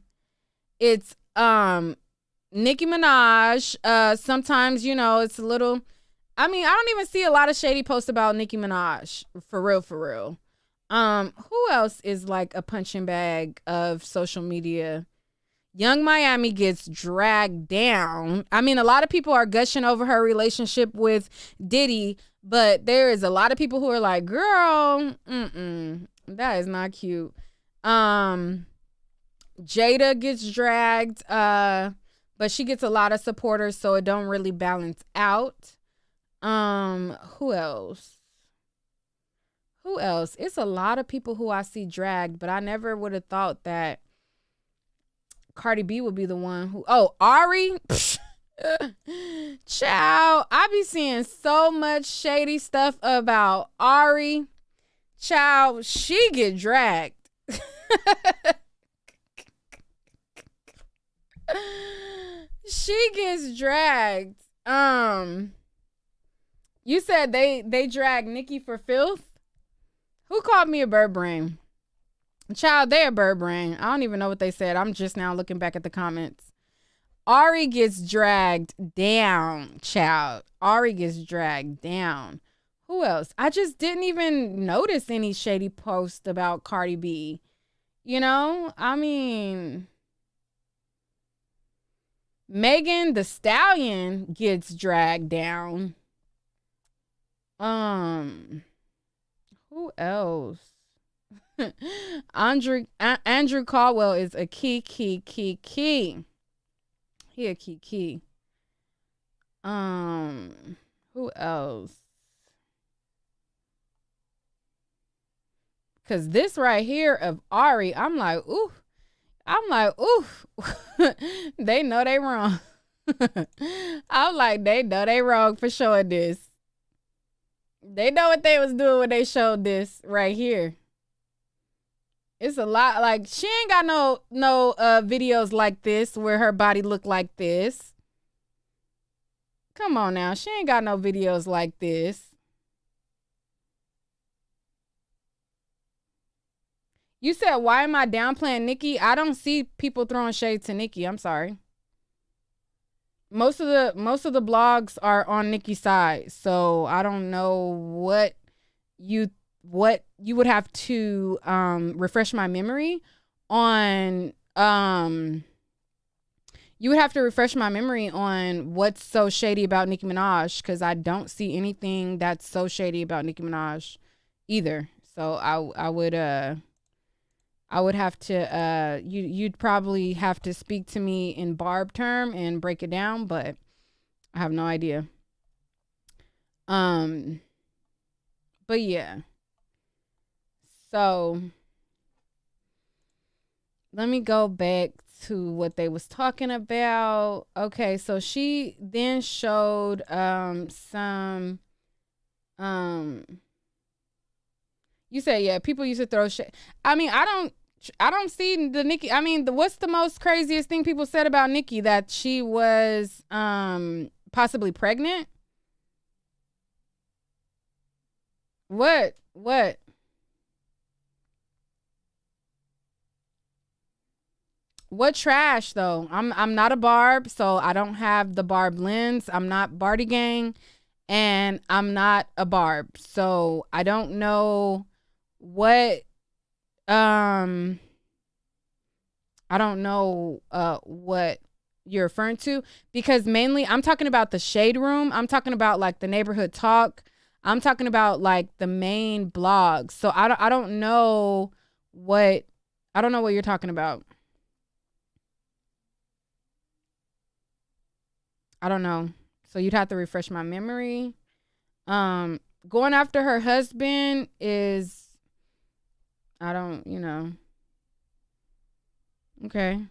It's Nicki Minaj. Sometimes, you know, it's a little. I mean, I don't even see a lot of shady posts about Nicki Minaj. For real, for real. Who else is like a punching bag of social media? Young Miami gets dragged down. I mean, a lot of people are gushing over her relationship with Diddy, but there is a lot of people who are like, girl, that is not cute. Jada gets dragged, but she gets a lot of supporters, so it don't really balance out. Who else? Who else? It's a lot of people who I see dragged, but I never would have thought that Cardi B would be the one who. Oh, Ari. Child, I be seeing so much shady stuff about Ari. Child, she get dragged. She gets dragged. You said they dragged Nicki for filth? Who called me a bird brain? Child, they a bird brain. I don't even know what they said. I'm just now looking back at the comments. Ari gets dragged down, child. Ari gets dragged down. Who else? I just didn't even notice any shady post about Cardi B. You know? I mean, Megan Thee Stallion gets dragged down. Who else? Andrew Caldwell is a key. He a key. Who else? Cause this right here of Ari, I'm like, ooh. They know they wrong. I'm like, they know they wrong for showing this. They know what they was doing when they showed this right here. It's a lot. Like, she ain't got no videos like this where her body look like this. Come on now, she ain't got no videos like this. You said, why am I downplaying Nicki? I don't see people throwing shade to Nicki. I'm sorry. Most of the blogs are on Nicki's side, so I don't know what you would have to refresh my memory on. You would have to refresh my memory on what's so shady about Nicki Minaj, because I don't see anything that's so shady about Nicki Minaj either. So I would have to you'd probably have to speak to me in Barb term and break it down, but I have no idea. But yeah. So let me go back to what they was talking about. Okay, so she then showed some you say, yeah, people used to throw shit. I mean, I don't see the Nicki. I mean, what's the most craziest thing people said about Nicki? That she was possibly pregnant? What? What trash though? I'm not a Barb, so I don't have the Barb lens. I'm not Barty Gang, and I'm not a Barb, so I don't know what I don't know what you're referring to, because mainly I'm talking about the shade room. I'm talking about like the neighborhood talk. I'm talking about like the main blogs. So I don't know what you're talking about. I don't know. So you'd have to refresh my memory. Going after her husband is, I don't, okay.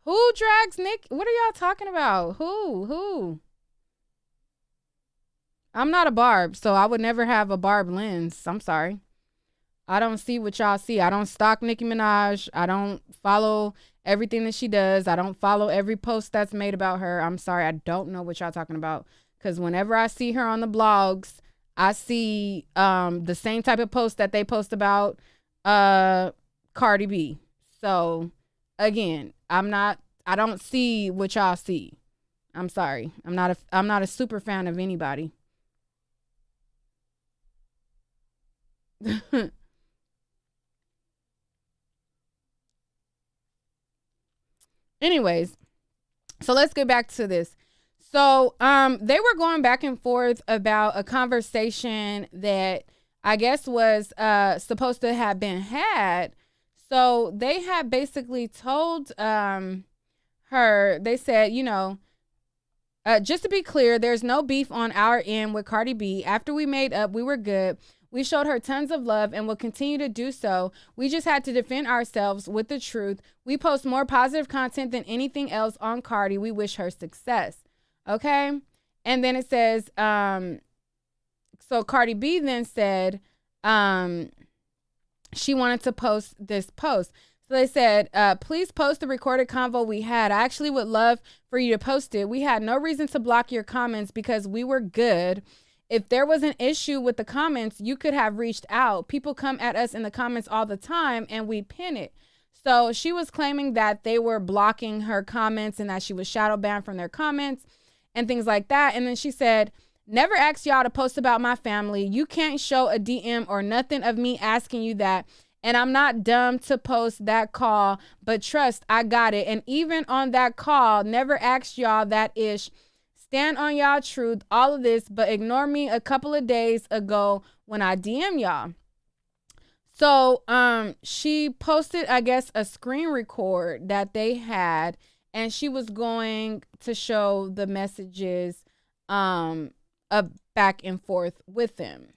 Who drags Nick? What are y'all talking about? Who? I'm not a Barb, so I would never have a Barb lens. I'm sorry. I don't see what y'all see. I don't stalk Nicki Minaj. I don't follow everything that she does. I don't follow every post that's made about her. I'm sorry. I don't know what y'all talking about. Because whenever I see her on the blogs, I see the same type of post that they post about Cardi B. So again, I don't see what y'all see. I'm sorry. I'm not a super fan of anybody. Anyways, so let's get back to this. So they were going back and forth about a conversation that I guess was supposed to have been had. So they had basically told her, they said, just to be clear, there's no beef on our end with Cardi B. After we made up, we were good. We showed her tons of love and will continue to do so. We just had to defend ourselves with the truth. We post more positive content than anything else on Cardi. We wish her success. Okay? And then it says, so Cardi B then said she wanted to post this post. So they said, please post the recorded convo we had. I actually would love for you to post it. We had no reason to block your comments because we were good. If there was an issue with the comments, you could have reached out. People come at us in the comments all the time and we pin it. So she was claiming that they were blocking her comments and that she was shadow banned from their comments and things like that. And then she said, never asked y'all to post about my family. You can't show a DM or nothing of me asking you that. And I'm not dumb to post that call, but trust, I got it. And even on that call, never asked y'all that ish. Stand on y'all truth, all of this, but ignore me a couple of days ago when I DM y'all. So she posted, I guess, a screen record that they had, and she was going to show the messages back and forth with them.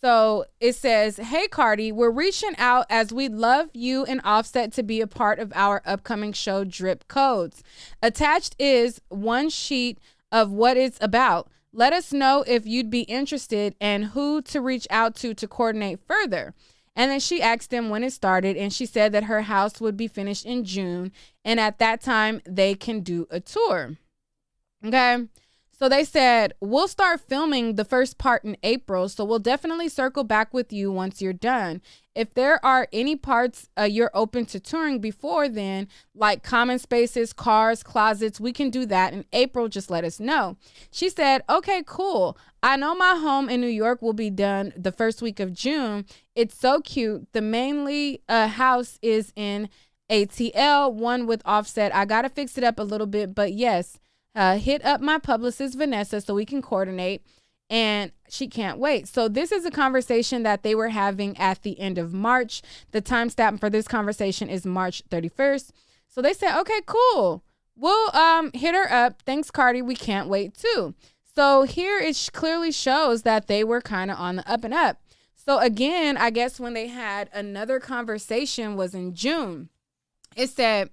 So it says, hey, Cardi, we're reaching out as we'd love you and Offset to be a part of our upcoming show, Drip Codes. Attached is one sheet of what it's about. Let us know if you'd be interested and who to reach out to coordinate further. And then she asked them when it started, and she said that her house would be finished in June. And at that time, they can do a tour. Okay. So they said, we'll start filming the first part in April, so we'll definitely circle back with you once you're done. If there are any parts you're open to touring before then, like common spaces, cars, closets, we can do that in April. Just let us know. She said, okay, cool. I know my home in New York will be done the first week of June. It's so cute. The mainly house is in ATL, one with Offset. I got to fix it up a little bit, but yes. Hit up my publicist, Vanessa, so we can coordinate, and she can't wait. So this is a conversation that they were having at the end of March. The timestamp for this conversation is March 31st. So they said, okay, cool. We'll hit her up. Thanks, Cardi. We can't wait, too. So here it clearly shows that they were kind of on the up and up. So again, I guess when they had another conversation was in June. It said,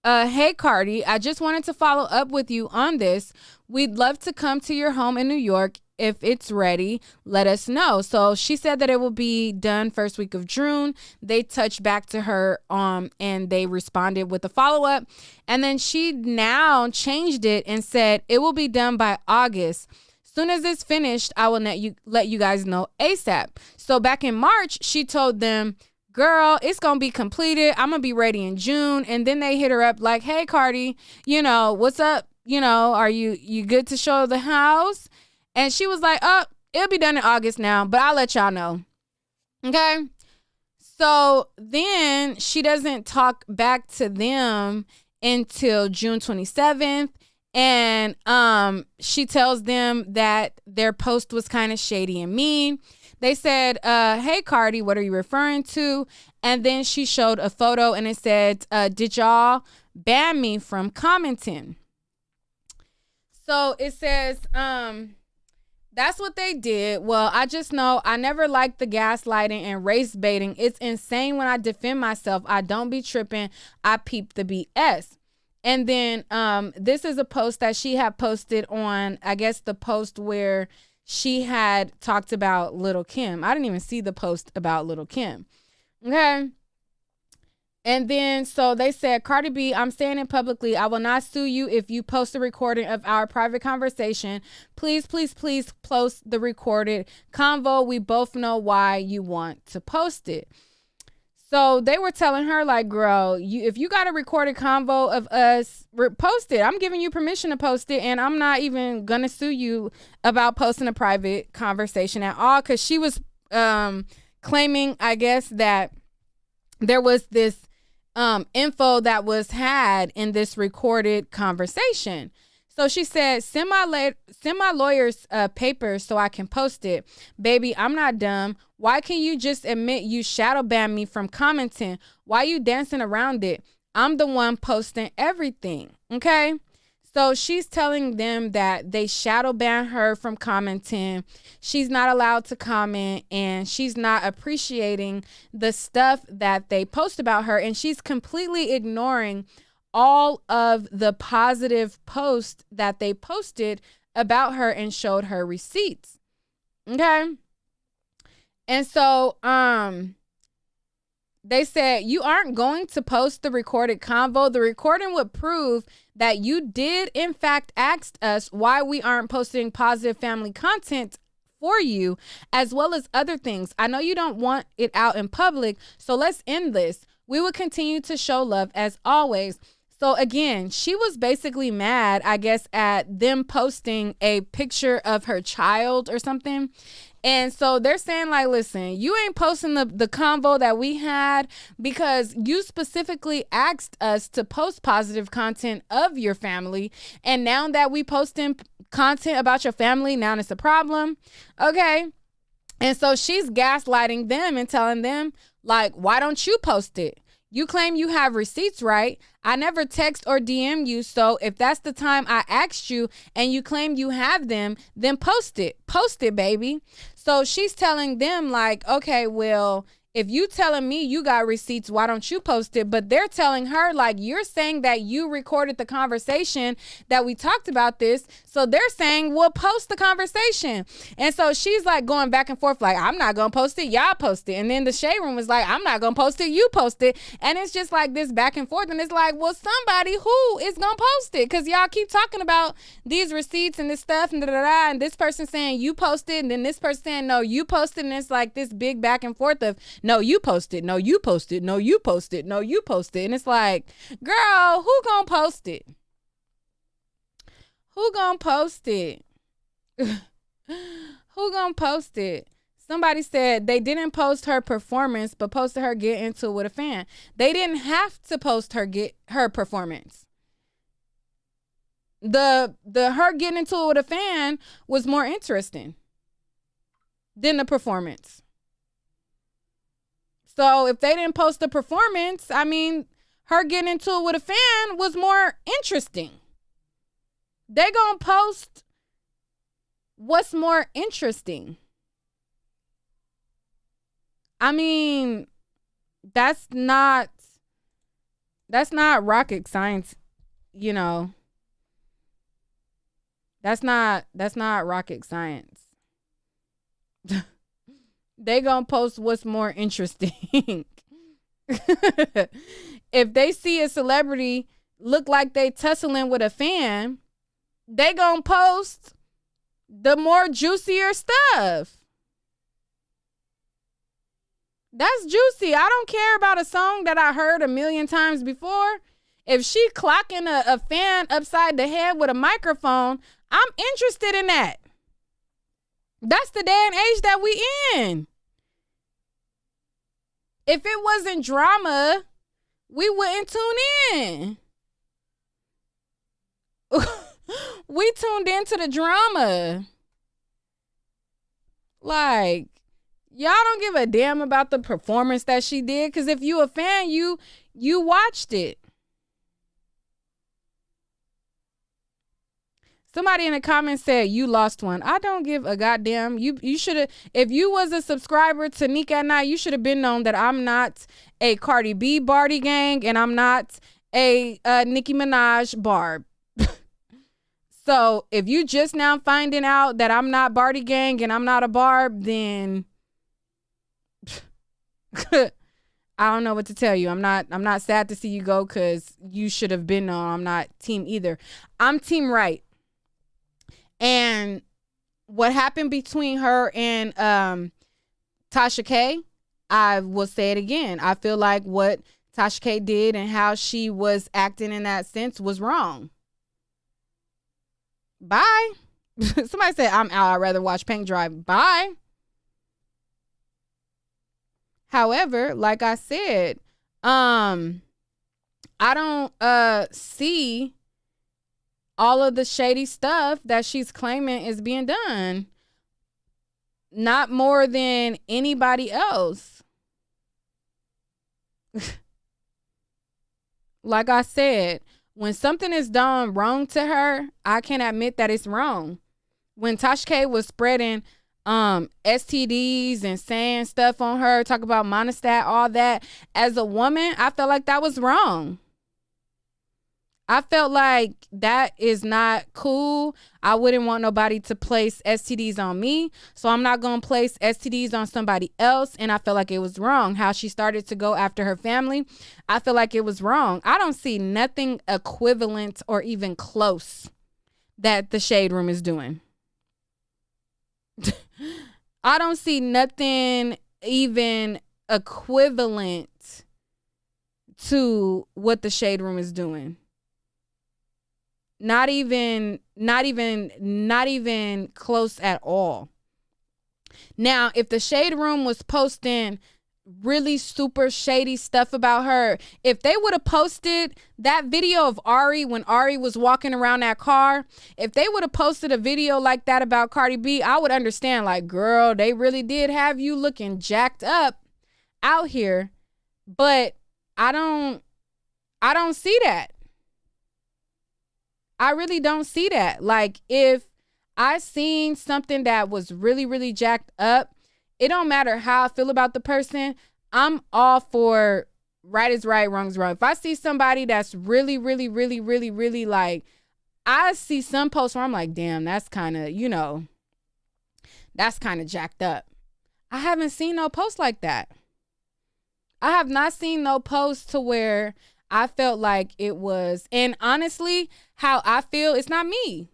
hey, Cardi, I just wanted to follow up with you on this. We'd love to come to your home in New York. If it's ready, let us know. So she said that it will be done first week of June. They touched back to her and they responded with a follow-up. And then she now changed it and said it will be done by August. Soon as it's finished, I will let you guys know ASAP. So back in March, she told them, girl, it's going to be completed. I'm going to be ready in June. And then they hit her up like, hey, Cardi, what's up? Are you good to show the house? And she was like, oh, it'll be done in August now, but I'll let y'all know. Okay. So then she doesn't talk back to them until June 27th. And she tells them that their post was kind of shady and mean. They said, hey, Cardi, what are you referring to? And then she showed a photo and it said, did y'all ban me from commenting? So it says, That's what they did. Well, I just know I never liked the gaslighting and race baiting. It's insane when I defend myself. I don't be tripping. I peep the BS. And then this is a post that she had posted on, I guess, the post where she had talked about Little Kim. I didn't even see the post about Little Kim. Okay. And then, so they said, Cardi B, I'm saying it publicly. I will not sue you if you post a recording of our private conversation. Please, please, please post the recorded convo. We both know why you want to post it. So they were telling her, like, girl, if you got a recorded convo of us, post it. I'm giving you permission to post it, and I'm not even going to sue you about posting a private conversation at all, because she was claiming, I guess, that there was this info that was had in this recorded conversation. So she said, send my lawyer's papers so I can post it. Baby, I'm not dumb. Why can't you just admit you shadow banned me from commenting? Why you dancing around it? I'm the one posting everything. Okay. So she's telling them that they shadow ban her from commenting. She's not allowed to comment, and she's not appreciating the stuff that they post about her. And she's completely ignoring all of the positive posts that they posted about her and showed her receipts. Okay. And so, they said, you aren't going to post the recorded convo. The recording would prove that you did, in fact, ask us why we aren't posting positive family content for you, as well as other things. I know you don't want it out in public, so let's end this. We will continue to show love as always. So again, she was basically mad, I guess, at them posting a picture of her child or something. And so they're saying, like, listen, you ain't posting the convo that we had because you specifically asked us to post positive content of your family. And now that we posting content about your family, now it's a problem. Okay. And so she's gaslighting them and telling them, like, why don't you post it? You claim you have receipts, right? I never text or DM you. So if that's the time I asked you and you claim you have them, then post it. Post it, baby. So she's telling them, like, okay, well, if you telling me you got receipts, why don't you post it? But they're telling her, like, you're saying that you recorded the conversation that we talked about this. So they're saying, well, post the conversation. And so she's like going back and forth, like, I'm not going to post it. Y'all post it. And then the shade room was like, I'm not going to post it. You post it. And it's just like this back and forth. And it's like, well, somebody who is going to post it? Because y'all keep talking about these receipts and this stuff and da-da-da. And this person saying you posted. And then this person saying, no, you posted. And it's like this big back and forth of, no, you posted. No, you posted. No, you posted. No, you posted. And it's like, girl, who gonna post it? Who gonna post it? Who gonna post it? Somebody said they didn't post her performance, but posted her get into it with a fan. They didn't have to post her performance. The her getting into it with a fan was more interesting than the performance. So if they didn't post the performance, I mean, her getting into it with a fan was more interesting. They gonna post what's more interesting. I mean, that's not rocket science, you know. That's not rocket science. They gonna post what's more interesting. If they see a celebrity look like they tussling with a fan, they gonna post the more juicier stuff. That's juicy. I don't care about a song that I heard a million times before. If she clocking a fan upside the head with a microphone, I'm interested in that. That's the day and age that we in. If it wasn't drama, we wouldn't tune in. We tuned into the drama. Like, y'all don't give a damn about the performance that she did, because if you a fan, you watched it. Somebody in the comments said you lost one. I don't give a goddamn. You should have, if you was a subscriber to Nick at Night, you should have been known that I'm not a Cardi B Barty gang and I'm not a Nicki Minaj Barb. So if you just now finding out that I'm not Barty gang and I'm not a Barb, then I don't know what to tell you. I'm not sad to see you go, because you should have been known I'm not team either. I'm team right. And what happened between her and Tasha K, I will say it again. I feel like what Tasha K did and how she was acting in that sense was wrong. Bye. Somebody said, I'm out. I'd rather watch paint dry. Bye. However, like I said, I don't see all of the shady stuff that she's claiming is being done. Not more than anybody else. Like I said, when something is done wrong to her, I can admit that it's wrong. When Tasha K was spreading STDs and saying stuff on her, talk about monostat, all that, as a woman, I felt like that was wrong. I felt like that is not cool. I wouldn't want nobody to place STDs on me, so I'm not going to place STDs on somebody else, and I felt like it was wrong. How she started to go after her family, I feel like it was wrong. I don't see nothing equivalent or even close that the Shade Room is doing. I don't see nothing even equivalent to what the Shade Room is doing. Not even close at all. Now, if the Shade Room was posting really super shady stuff about her, if they would have posted that video of Ari when Ari was walking around that car, if they would have posted a video like that about Cardi B, I would understand, like, girl, they really did have you looking jacked up out here. But I don't see that. I really don't see that. Like, if I seen something that was really, really jacked up, it don't matter how I feel about the person. I'm all for right is right, wrong is wrong. If I see somebody that's really, really, really, really, really, like, I see some posts where I'm like, damn, that's kind of, that's kind of jacked up. I haven't seen no post like that. I have not seen no post to where I felt like it was, and honestly, how I feel, it's not me.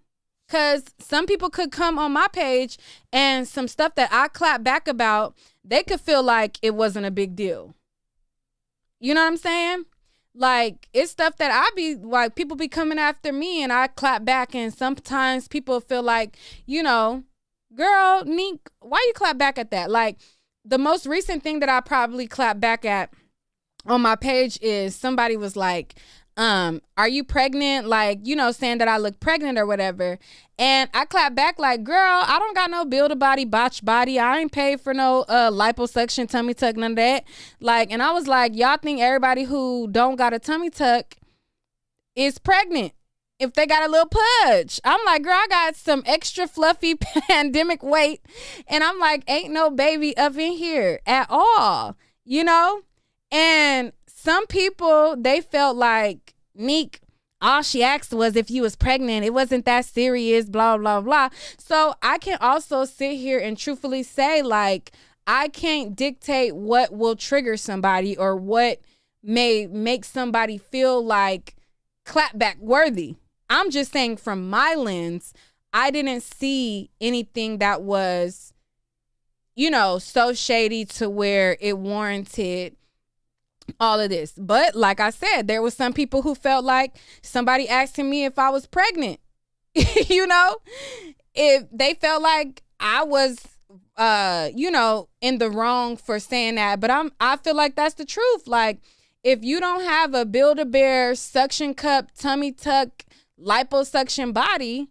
Because some people could come on my page and some stuff that I clap back about, they could feel like it wasn't a big deal. You know what I'm saying? Like, it's stuff that I be, like, people be coming after me and I clap back, and sometimes people feel like, girl, Neek, why you clap back at that? Like, the most recent thing that I probably clap back at on my page is somebody was like, are you pregnant? Like, saying that I look pregnant or whatever. And I clap back like, girl, I don't got no build a body, botch body. I ain't paid for no liposuction, tummy tuck, none of that. Like, and I was like, y'all think everybody who don't got a tummy tuck is pregnant if they got a little pudge? I'm like, girl, I got some extra fluffy pandemic weight. And I'm like, ain't no baby up in here at all, And some people, they felt like, Neek, all she asked was if you was pregnant. It wasn't that serious, blah, blah, blah. So I can also sit here and truthfully say, like, I can't dictate what will trigger somebody or what may make somebody feel like clapback worthy. I'm just saying, from my lens, I didn't see anything that was, so shady to where it warranted all of this. But like I said, there was some people who felt like somebody asking me if I was pregnant. If they felt like I was in the wrong for saying that. But I feel like that's the truth. Like, if you don't have a Build-A-Bear suction cup, tummy tuck, liposuction body,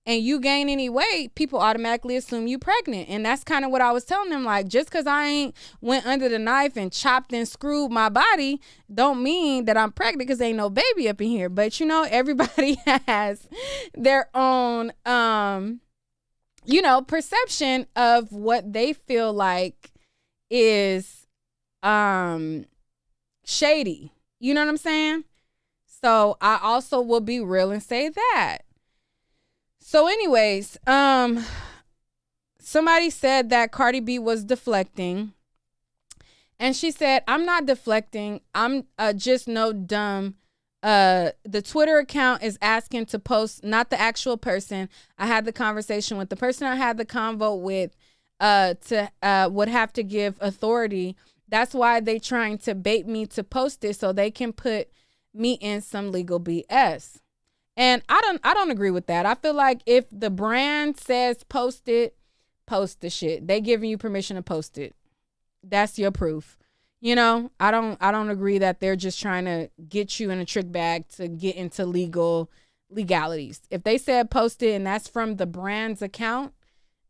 and you gain any weight, people automatically assume you pregnant. And that's kind of what I was telling them. Like, just because I ain't went under the knife and chopped and screwed my body don't mean that I'm pregnant, because ain't no baby up in here. But, you know, everybody has their own, you know, perception of what they feel like is shady. You know what I'm saying? So I also will be real and say that. So anyways, somebody said that Cardi B was deflecting. And she said, I'm not deflecting. I'm just no dumb. The Twitter account is asking to post, not the actual person. I had the conversation with the person I had the convo with, would have to give authority. That's why they trying to bait me to post it so they can put me in some legal BS. And I don't agree with that. I feel like if the brand says post it, post the shit. They giving you permission to post it. That's your proof. You know, I don't agree that they're just trying to get you in a trick bag to get into legalities. If they said post it and that's from the brand's account,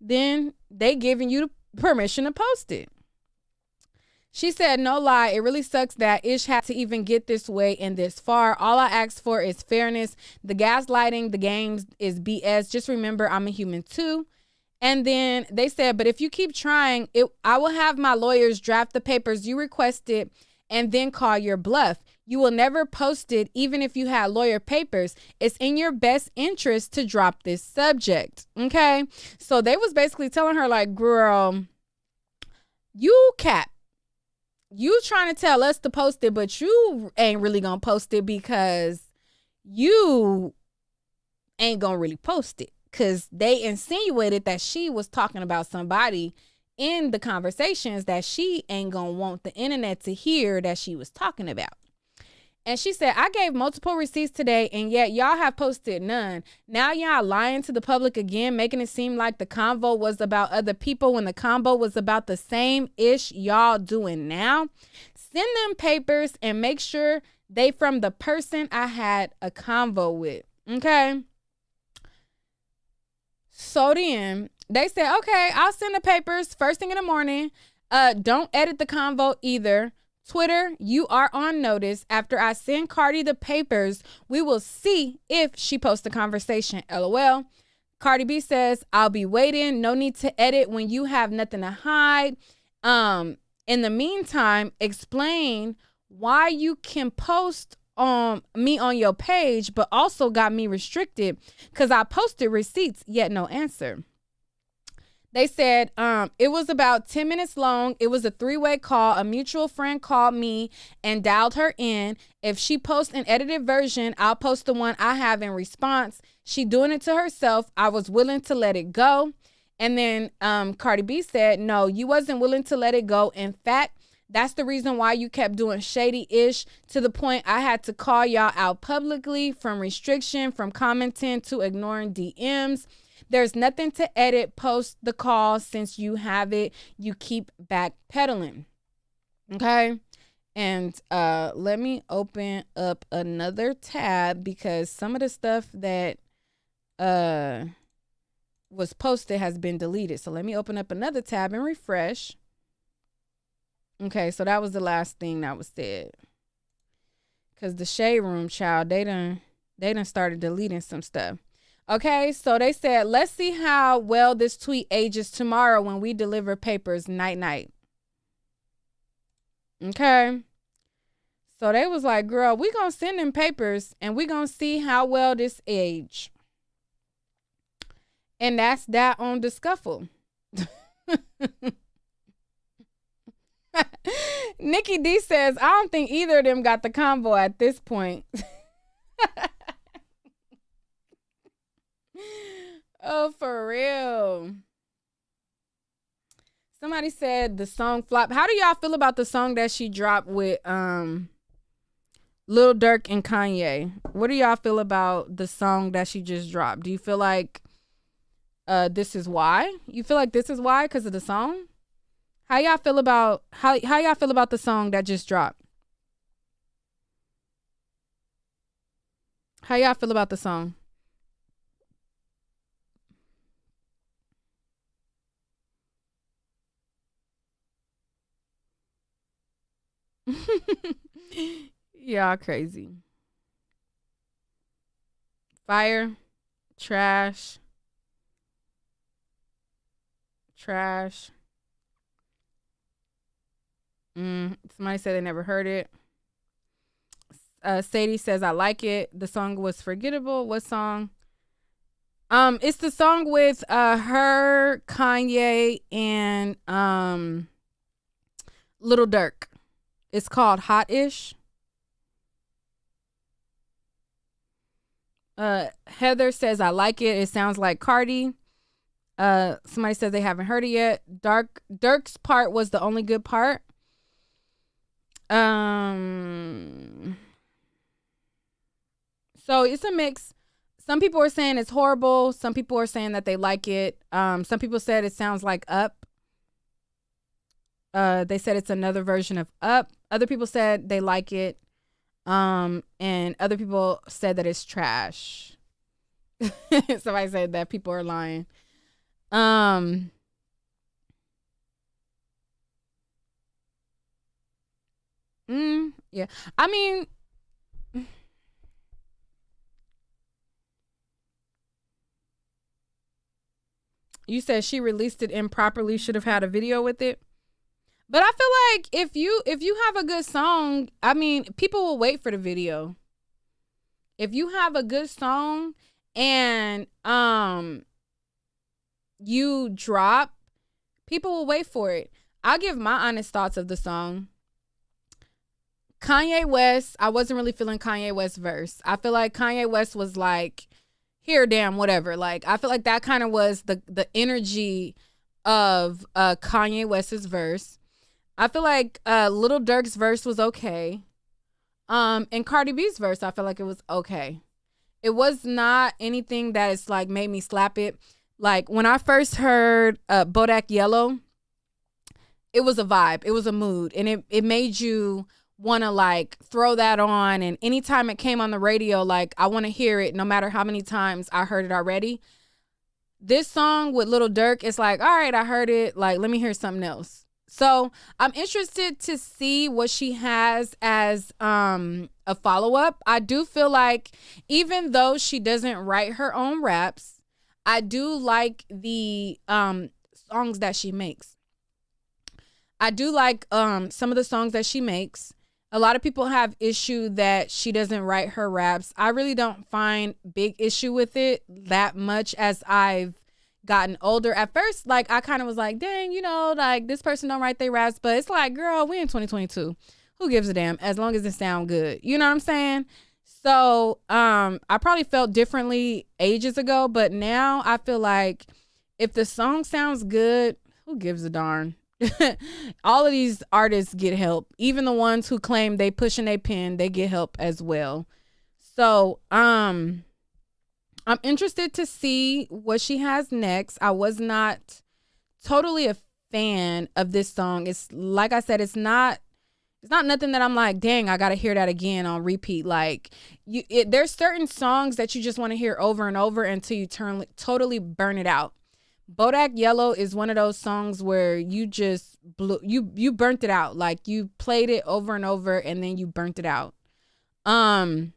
then they giving you permission to post it. She said, no lie, it really sucks that Ish had to even get this way and this far. All I ask for is fairness. The gaslighting, the games is BS. Just remember, I'm a human too. And then they said, but if you keep trying, I will have my lawyers draft the papers you requested and then call your bluff. You will never post it, even if you had lawyer papers. It's in your best interest to drop this subject. Okay? So they was basically telling her, like, girl, you cap. You trying to tell us to post it, but you ain't really gonna post it because you ain't gonna really post it. Because they insinuated that she was talking about somebody in the conversations that she ain't gonna want the internet to hear that she was talking about. And she said, I gave multiple receipts today, and yet y'all have posted none. Now y'all lying to the public again, making it seem like the convo was about other people when the convo was about the same ish y'all doing now. Send them papers and make sure they from the person I had a convo with. Okay? So then they said, okay, I'll send the papers first thing in the morning. Don't edit the convo either. Twitter, you are on notice. After I send Cardi the papers, we will see if she posts the conversation. LOL. Cardi B says, I'll be waiting. No need to edit when you have nothing to hide. In the meantime, explain why you can post me on your page, but also got me restricted because I posted receipts, yet no answer. They said it was about 10 minutes long. It was a 3-way call. A mutual friend called me and dialed her in. If she posts an edited version, I'll post the one I have in response. She doing it to herself. I was willing to let it go. And then Cardi B said, no, you wasn't willing to let it go. In fact, that's the reason why you kept doing shady-ish to the point I had to call y'all out publicly, from restriction, from commenting to ignoring DMs. There's nothing to edit. Post the call since you have it. You keep backpedaling. Okay? And let me open up another tab because some of the stuff that was posted has been deleted. So let me open up another tab and refresh. Okay, so that was the last thing that was said. Because the shade room child, they done started deleting some stuff. Okay, so they said, let's see how well this tweet ages tomorrow when we deliver papers night. Okay. So they was like, girl, we gonna send them papers and we gonna see how well this age. And that's that on the scuffle. Nikki D says, I don't think either of them got the convo at this point. Oh, for real. Somebody said the song flop. How do y'all feel about the song that she dropped with Lil Durk and Kanye? What do y'all feel about the song that she just dropped? Do you feel like this is why? You feel like this is why because of the song? How y'all feel about how y'all feel about the song that just dropped? How y'all feel about the song? Y'all crazy. Fire, trash, trash. Somebody said they never heard it. Sadie says I like it. The song was forgettable. What song? It's the song with her, Kanye, and Little Durk. It's called Hot Ish. Heather says I like it. It sounds like Cardi. Somebody says they haven't heard it yet. Dirk's part was the only good part. So it's a mix. Some people are saying it's horrible. Some people are saying that they like it. Some people said it sounds like Up. They said it's another version of Up. Other people said they like it. And other people said that it's trash. Somebody said that people are lying. Yeah. I mean, you said she released it improperly, should have had a video with it. But I feel like if you have a good song, I mean, people will wait for the video. If you have a good song and you drop, people will wait for it. I'll give my honest thoughts of the song. Kanye West, I wasn't really feeling Kanye West's verse. I feel like Kanye West was like, here, damn, whatever. Like, I feel like that kind of was the energy of Kanye West's verse. I feel like Little Durk's verse was okay. And Cardi B's verse, I feel like it was okay. It was not anything that is like made me slap it. Like when I first heard Bodak Yellow, it was a vibe. It was a mood. And it made you want to like throw that on. And anytime it came on the radio, like I want to hear it no matter how many times I heard it already. This song with Little Durk, it's like, all right, I heard it. Like, let me hear something else. So I'm interested to see what she has as a follow-up. I do feel like even though she doesn't write her own raps, I do like the songs that she makes. I do like some of the songs that she makes. A lot of people have issue that she doesn't write her raps. I really don't find big issue with it that much as I've gotten older. At first, like I kind of was like, dang, you know, like this person don't write their raps, but it's like, girl, we in 2022. Who gives a damn as long as it sound good? You know what I'm saying? So I probably felt differently ages ago, but now I feel like if the song sounds good, who gives a darn? All of these artists get help. Even the ones who claim they pushing a pen, they get help as well. So I'm interested to see what she has next. I was not totally a fan of this song. It's like I said, it's not nothing that I'm like, dang, I gotta hear that again on repeat. Like there's certain songs that you just want to hear over and over until you totally burn it out. Bodak Yellow is one of those songs where you just you burnt it out. Like you played it over and over and then you burnt it out. The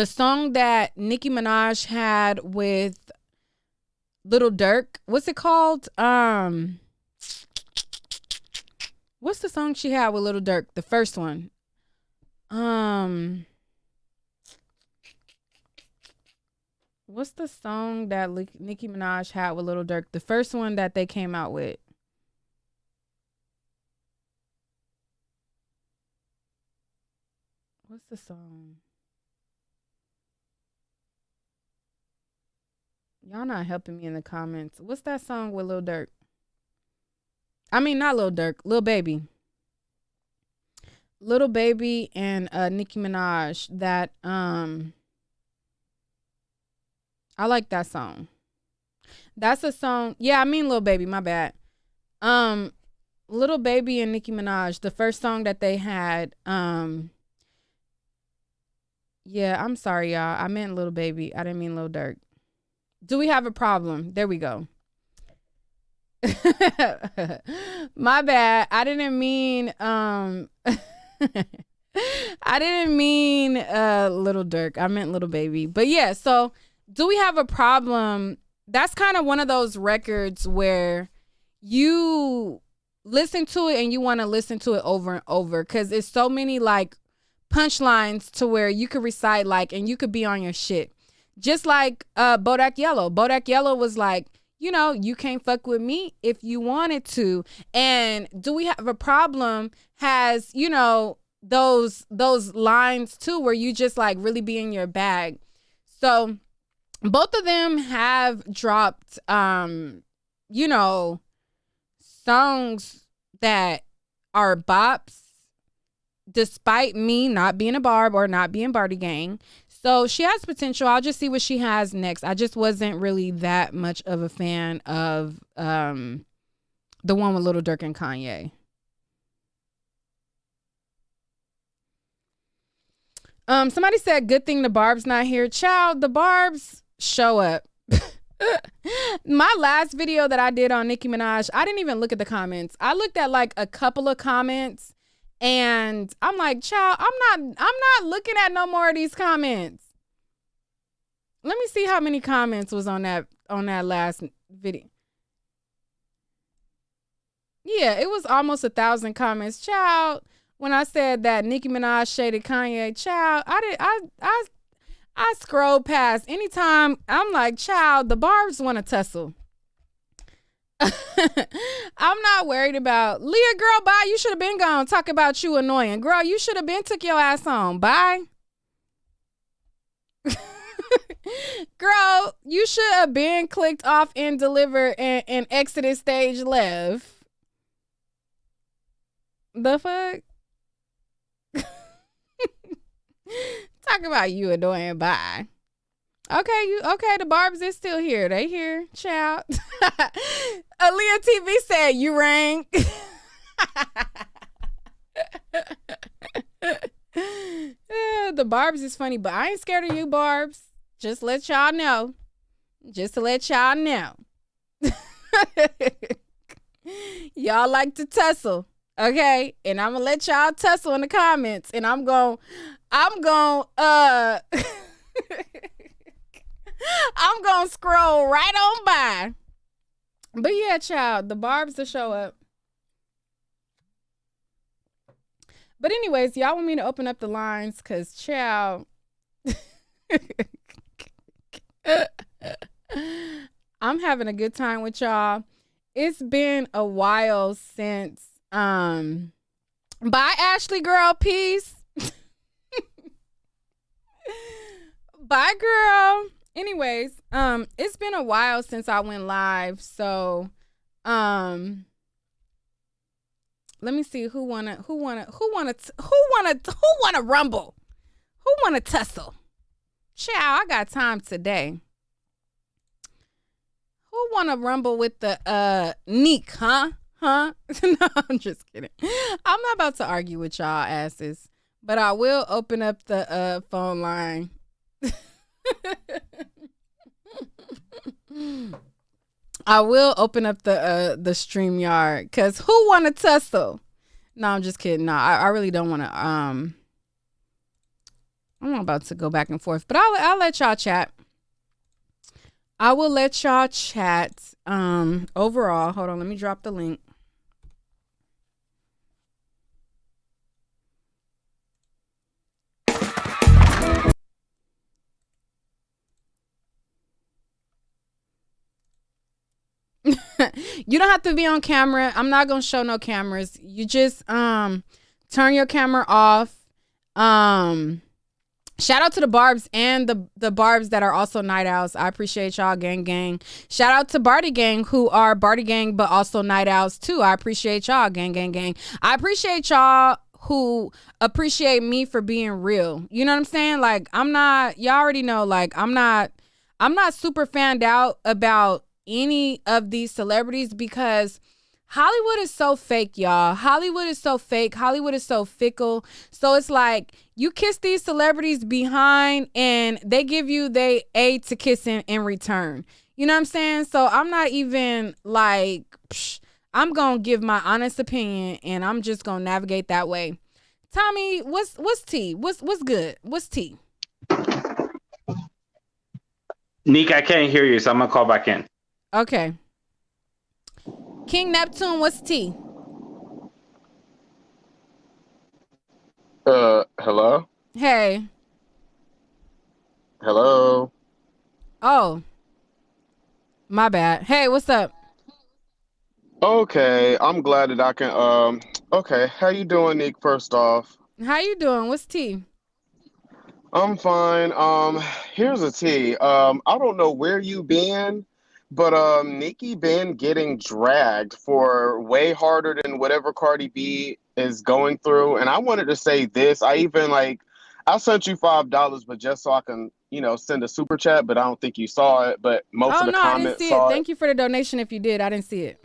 song that Nicki Minaj had with Little Durk, what's it called? What's the song she had with Little Durk? The first one. What's the song that Nicki Minaj had with Little Durk? The first one that they came out with. What's the song? Y'all not helping me in the comments. What's that song with Lil Durk? I mean, not Lil Durk, Lil Baby. Lil Baby and Nicki Minaj. That I like that song. That's a song. Yeah, I mean Lil Baby, my bad. Lil Baby and Nicki Minaj, the first song that they had, yeah, I'm sorry, y'all. I meant Lil Baby. I didn't mean Lil Durk. Do we have a problem? There we go. My bad. I didn't mean I didn't mean Little Dirk. I meant Little Baby. But yeah, so do we have a problem? That's kind of one of those records where you listen to it and you want to listen to it over and over because it's so many like punchlines to where you could recite like and you could be on your shit. Just like Bodak Yellow. Bodak Yellow was like, you know, you can't fuck with me if you wanted to. And do we have a problem has, you know, those lines too where you just like really be in your bag. So both of them have dropped you know, songs that are bops despite me not being a Barb or not being Barty Gang. So she has potential. I'll just see what she has next. I just wasn't really that much of a fan of the one with Lil Durk and Kanye. Somebody said, good thing the Barb's not here. Child, the Barb's show up. My last video that I did on Nicki Minaj, I didn't even look at the comments. I looked at like a couple of comments and I'm like, child, I'm not looking at no more of these comments. Let me see how many comments was on that last video. Yeah, it was almost 1,000 comments. Child, when I said that Nicki Minaj shaded Kanye, child, I scrolled past. Anytime I'm like, child, the Barbs want to tussle. I'm not worried about Leah, girl, bye. You should have been gone. Talk about you annoying. Girl, you should have been took your ass home. Bye. Girl, you should have been clicked off and delivered and exited stage left. The fuck? Talk about you annoying. Bye. Okay, the Barbs is still here. They here, child. Aaliyah TV said you rang. The Barbs is funny, but I ain't scared of you, Barbs. Just let y'all know. Just to let y'all know. Y'all like to tussle, okay? And I'm gonna let y'all tussle in the comments, and I'm going I'm gonna scroll right on by. But yeah, child, the Barbs to show up. But anyways, y'all want me to open up the lines because, child, I'm having a good time with y'all. It's been a while since bye Ashley girl, peace. Bye girl. Anyways, it's been a while since I went live, so let me see who wanna rumble, who wanna tussle. Child, I got time today. Who wanna rumble with the Neek, huh? No, I'm just kidding. I'm not about to argue with y'all asses, but I will open up the phone line. I will open up the StreamYard because who want to tussle? No, I'm just kidding. No, I really don't want to. I'm not about to go back and forth, but I'll let y'all chat. I will let y'all chat. Overall, hold on. Let me drop the link. You don't have to be on camera. I'm not gonna show no cameras. You just turn your camera off. Shout out to the Barbs and the Barbs that are also night owls. I appreciate y'all, gang. Shout out to Barty Gang, who are Barty Gang but also night owls too. I appreciate y'all, gang. I appreciate y'all who appreciate me for being real. You know what I'm saying? Like, I'm not, y'all already know, like, I'm not super fanned out about any of these celebrities because Hollywood is so fake, y'all. Hollywood is so fake. Hollywood is so fickle. So it's like you kiss these celebrities behind and they give you they aid to kissing in return. You know what I'm saying? So I'm not even like, I'm going to give my honest opinion and I'm just going to navigate that way. Tommy, what's tea? What's good? What's tea? Nick, I can't hear you, so I'm gonna call back in. Okay. King Neptune, what's tea? Hello? Hey. Hello? Oh, my bad. Hey, what's up? Okay, I'm glad that I can, okay, how you doing, Nick, first off? How you doing? What's tea? I'm fine. Here's a T. I don't know where you been, but Nicki been getting dragged for way harder than whatever Cardi B is going through. And I wanted to say this. I even I sent you $5, but just so I can, send a super chat, but I don't think you saw it, but most Oh of the no, I didn't comments see it. saw it. Thank you for the donation if you did. I didn't see it.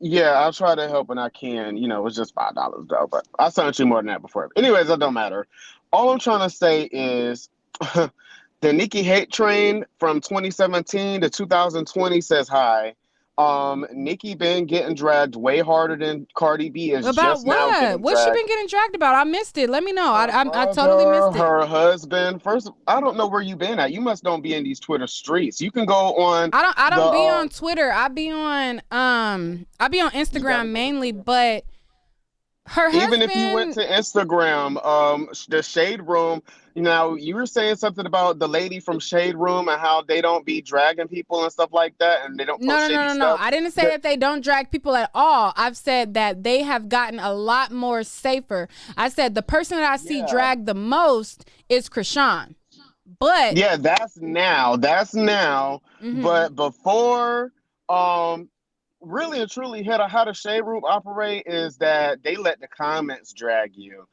Yeah, I'll try to help when I can. It's just $5 though, but I sent you more than that before. Anyways, that don't matter. All I'm trying to say is the Nikki hate train from 2017 to 2020 says hi. Nikki been getting dragged way harder than Cardi B is About just now what? getting What's she dragged. been getting dragged about? I missed it. Let me know. Her I totally brother, missed it. her husband. First, I don't know where you been at. You must don't be in these Twitter streets. You can go on I don't the be on Twitter. I be on you gotta Instagram go to mainly, Twitter. but her Even if you went husband. to Instagram, the Shade Room, you were saying something about the lady from Shade Room and how they don't be dragging people and stuff like that, and they don't No, post no, no, shady no, no. stuff. I didn't say The, that they don't drag people at all. I've said that they have gotten a lot more safer. I said the person that I see yeah, drag the most is Krishan. But yeah, that's now. mhm. But before, um, really and truly, how the Shade Room operate is that they let the comments drag you.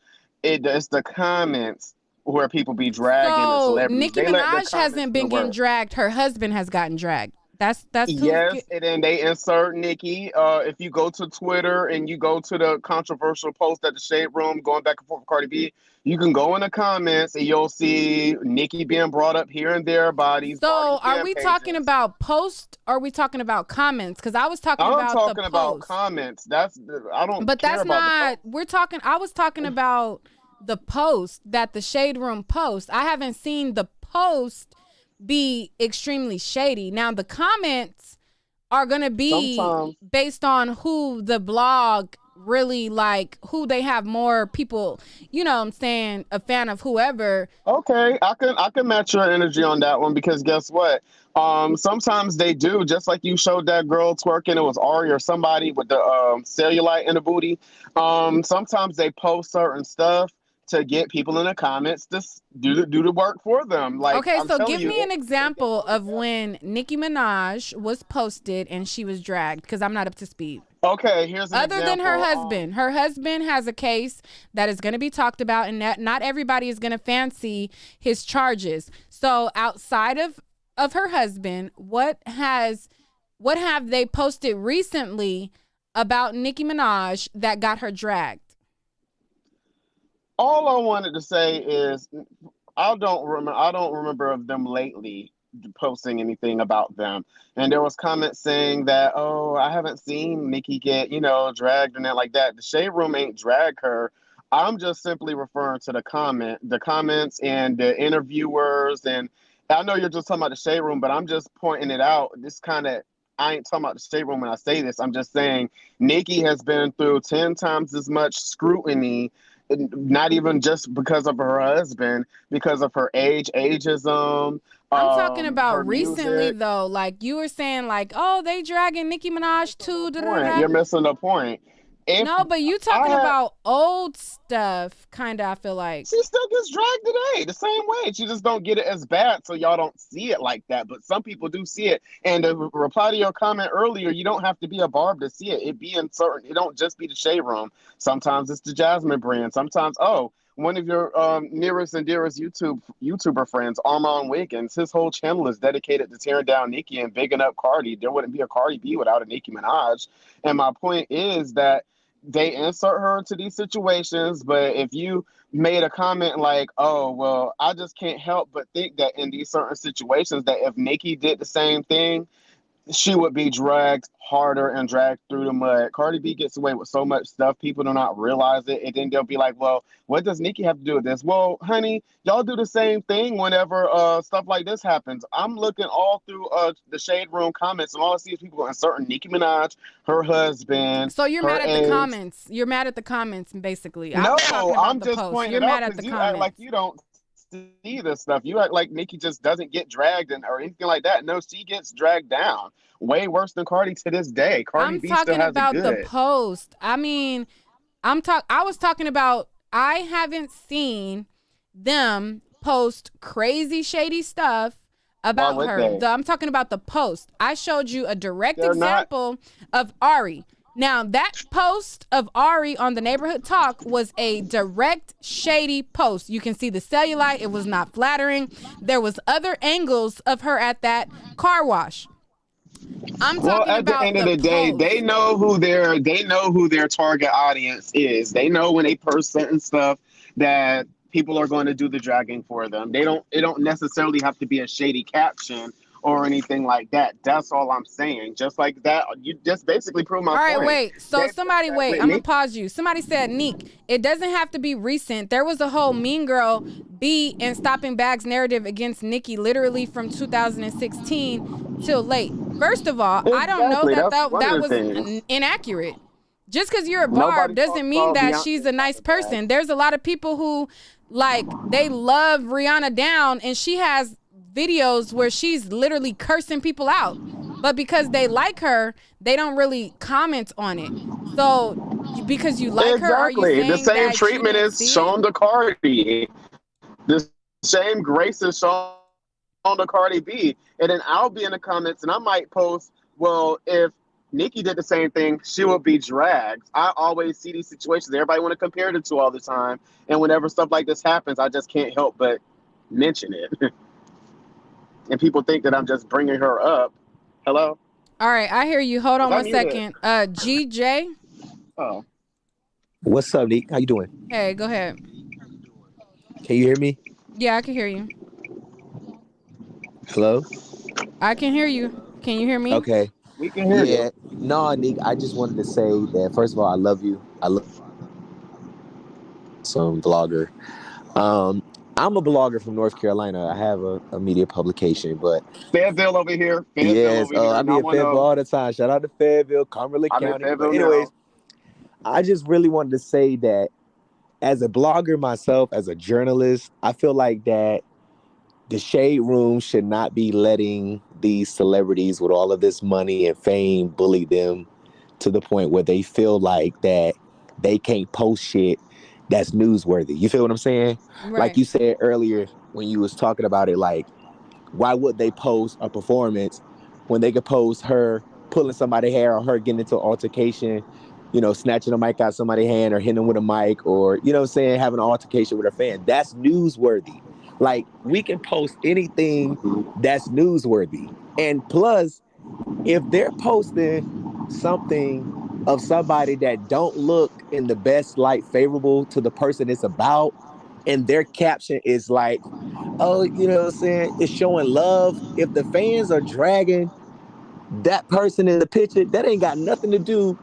It's the comments where people be dragging the So celebrities. Nicki They let the Minaj comments hasn't do the been getting work. dragged. Her husband has gotten dragged. That's who's Yes, and then they insert Nikki. If you go to Twitter and you go to the controversial post at the Shade Room going back and forth with Cardi B, you can go in the comments and you'll see Nikki being brought up here and there by these So Cardi are fan we talking pages. about post or are we talking about comments? Because I was talking I'm about the talking about post. comments. I don't But care that's about the not post. I was talking about the post that the Shade Room post. I haven't seen the post be extremely shady. Now the comments are gonna be Sometimes. based on who the blog really like, who they have more people, you know what I'm saying, a fan of whoever. Okay, I can match your energy on that one because guess what? Sometimes they do, just like you showed that girl twerking, it was Ari or somebody with the cellulite in the booty. Sometimes they post certain stuff to get people in the comments to do the work for them. Like Okay, I'm so telling give you, me an it can example work. of when Nicki Minaj was posted and she was dragged because I'm not up to speed. Okay, here's an Other than example. her husband has a case that is going to be talked about, and that not everybody is going to fancy his charges. So outside of her husband, what have they posted recently about Nicki Minaj that got her dragged? All I wanted to say is I don't remember of them lately posting anything about them. And there was comments saying that, oh, I haven't seen Nikki get, dragged and that like that. The Shade Room ain't drag her. I'm just simply referring to the comments and the interviewers. And I know you're just talking about the Shade Room, but I'm just pointing it out. This kind of I ain't talking about the Shade Room when I say this. I'm just saying Nikki has been through 10 times as much scrutiny, not even just because of her husband, because of her ageism, I'm talking about her recently music. though. Like you were saying, like, oh, they dragging Nicki You're Minaj missing the too. Da, da, point. da. You're missing the point. If No, but you I talking had, about old stuff, kinda, I feel like. she still gets dragged today the same way. She just don't get it as bad, so y'all don't see it like that. But some people do see it. And to reply to your comment earlier, you don't have to be a barb to see it. It be in certain. It don't just be the Shade Room. Sometimes it's the Jasmine brand. Sometimes one of your nearest and dearest YouTuber friends, Armand Wiggins, his whole channel is dedicated to tearing down Nicki and bigging up Cardi. There wouldn't be a Cardi B without a Nicki Minaj. And my point is that they insert her into these situations, but if you made a comment like, "Oh, well, I just can't help but think that in these certain situations that if Nikki did the same thing, she would be dragged harder and dragged through the mud. Cardi B gets away with so much stuff, people do not realize it. And then they'll be like, well, what does Nicki have to do with this? Well, honey, y'all do the same thing whenever stuff like this happens. I'm looking all through the Shade Room comments, and all I see is people inserting Nicki Minaj, her husband. So you're mad at ex. the comments. You're mad at the comments, basically. No, I'm just post. pointing You're it mad out at the because you comments. act like you don't see this stuff. You act like Nicki just doesn't get dragged or anything like that. No, she gets dragged down. Way worse than Cardi to this day. Cardi B still has about it good. the post. I mean, I was talking about, I haven't seen them post crazy shady stuff about her. I'm talking about the post. I showed you a direct example of Ari. Now, that post of Ari on the Neighborhood Talk was a direct shady post. You can see the cellulite. It was not flattering. There was other angles of her at that car wash. I'm talking at about the end of the day, they know who their target audience is. They know when they post certain stuff that people are going to do the dragging for them. It don't necessarily have to be a shady caption or anything like that. That's all I'm saying. Just like that, you just basically prove my point. All right, wait. So I'm gonna pause you. Somebody said, Neek, it doesn't have to be recent. There was a whole Mean Girl B and Stopping Bags narrative against Nicki literally from 2016 till late. First of all, I don't know that was inaccurate. Just because you're a barb doesn't mean that she's a nice person. There's a lot of people who, they love Rihanna down, and she has videos where she's literally cursing people out. But because they like her, they don't really comment on it. So, because you like her, are you saying the same that treatment is shown to Cardi? The same grace is shown to Cardi B. And then I'll be in the comments and I might post, well, if Nicki did the same thing, she would be dragged. I always see these situations everybody want to compare the two all the time. And whenever stuff like this happens, I just can't help but mention it. And people think that I'm just bringing her up. Hello? All right, I hear you. Hold on one second. GJ? Oh. What's up, Nick? How you doing? Hey, go ahead. Can you hear me? Yeah, I can hear you. Hello? I can hear you. Can you hear me? Okay. We can hear you. No, Nick, I just wanted to say that, first of all, I love you. I love some vlogger. I'm a blogger from North Carolina. I have a media publication, but Fayetteville over here. Yes, I be in Fayetteville all the time. Shout out to Fayetteville, Cumberland County. But anyways, I just really wanted to say that as a blogger myself, as a journalist, I feel like that the Shade Room should not be letting these celebrities with all of this money and fame bully them to the point where they feel like that they can't post shit that's newsworthy. You feel what I'm saying? Right. Like you said earlier when you was talking about it, like, why would they post a performance when they could post her pulling somebody's hair or her getting into an altercation, snatching a mic out somebody's hand or hitting them with a mic or, having an altercation with her fan? That's newsworthy. Like, we can post anything that's newsworthy. And plus, if they're posting something of somebody that don't look in the best light favorable to the person it's about, and their caption is like, oh, you know what I'm saying, it's showing love. If the fans are dragging that person in the picture, that ain't got nothing to do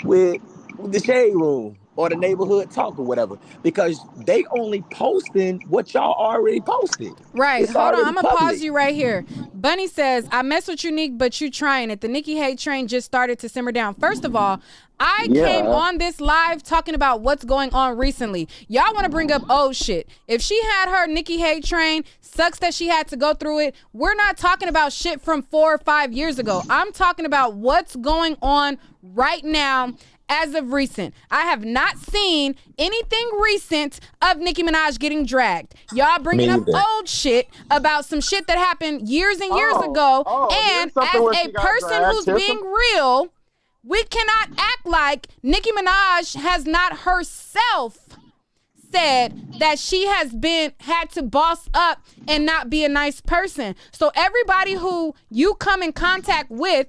with the Shade Room or the Neighborhood Talk or whatever, because they only posting what y'all already posted. Right. It's Hold on. I'm going to public. pause you right here. Bunny says, I mess with you, Nick, but you trying it. The Nicki hate train just started to simmer down. First of all, I came on this live talking about what's going on recently. Y'all want to bring up old shit. If she had her Nicki hate train, sucks that she had to go through it. We're not talking about shit from 4 or 5 years ago. I'm talking about what's going on right now. As of recent, I have not seen anything recent of Nicki Minaj getting dragged. Y'all bringing up old shit about some shit that happened years and years ago. And as a person who's being real, we cannot act like Nicki Minaj has not herself said that she has had to boss up and not be a nice person. So everybody who you come in contact with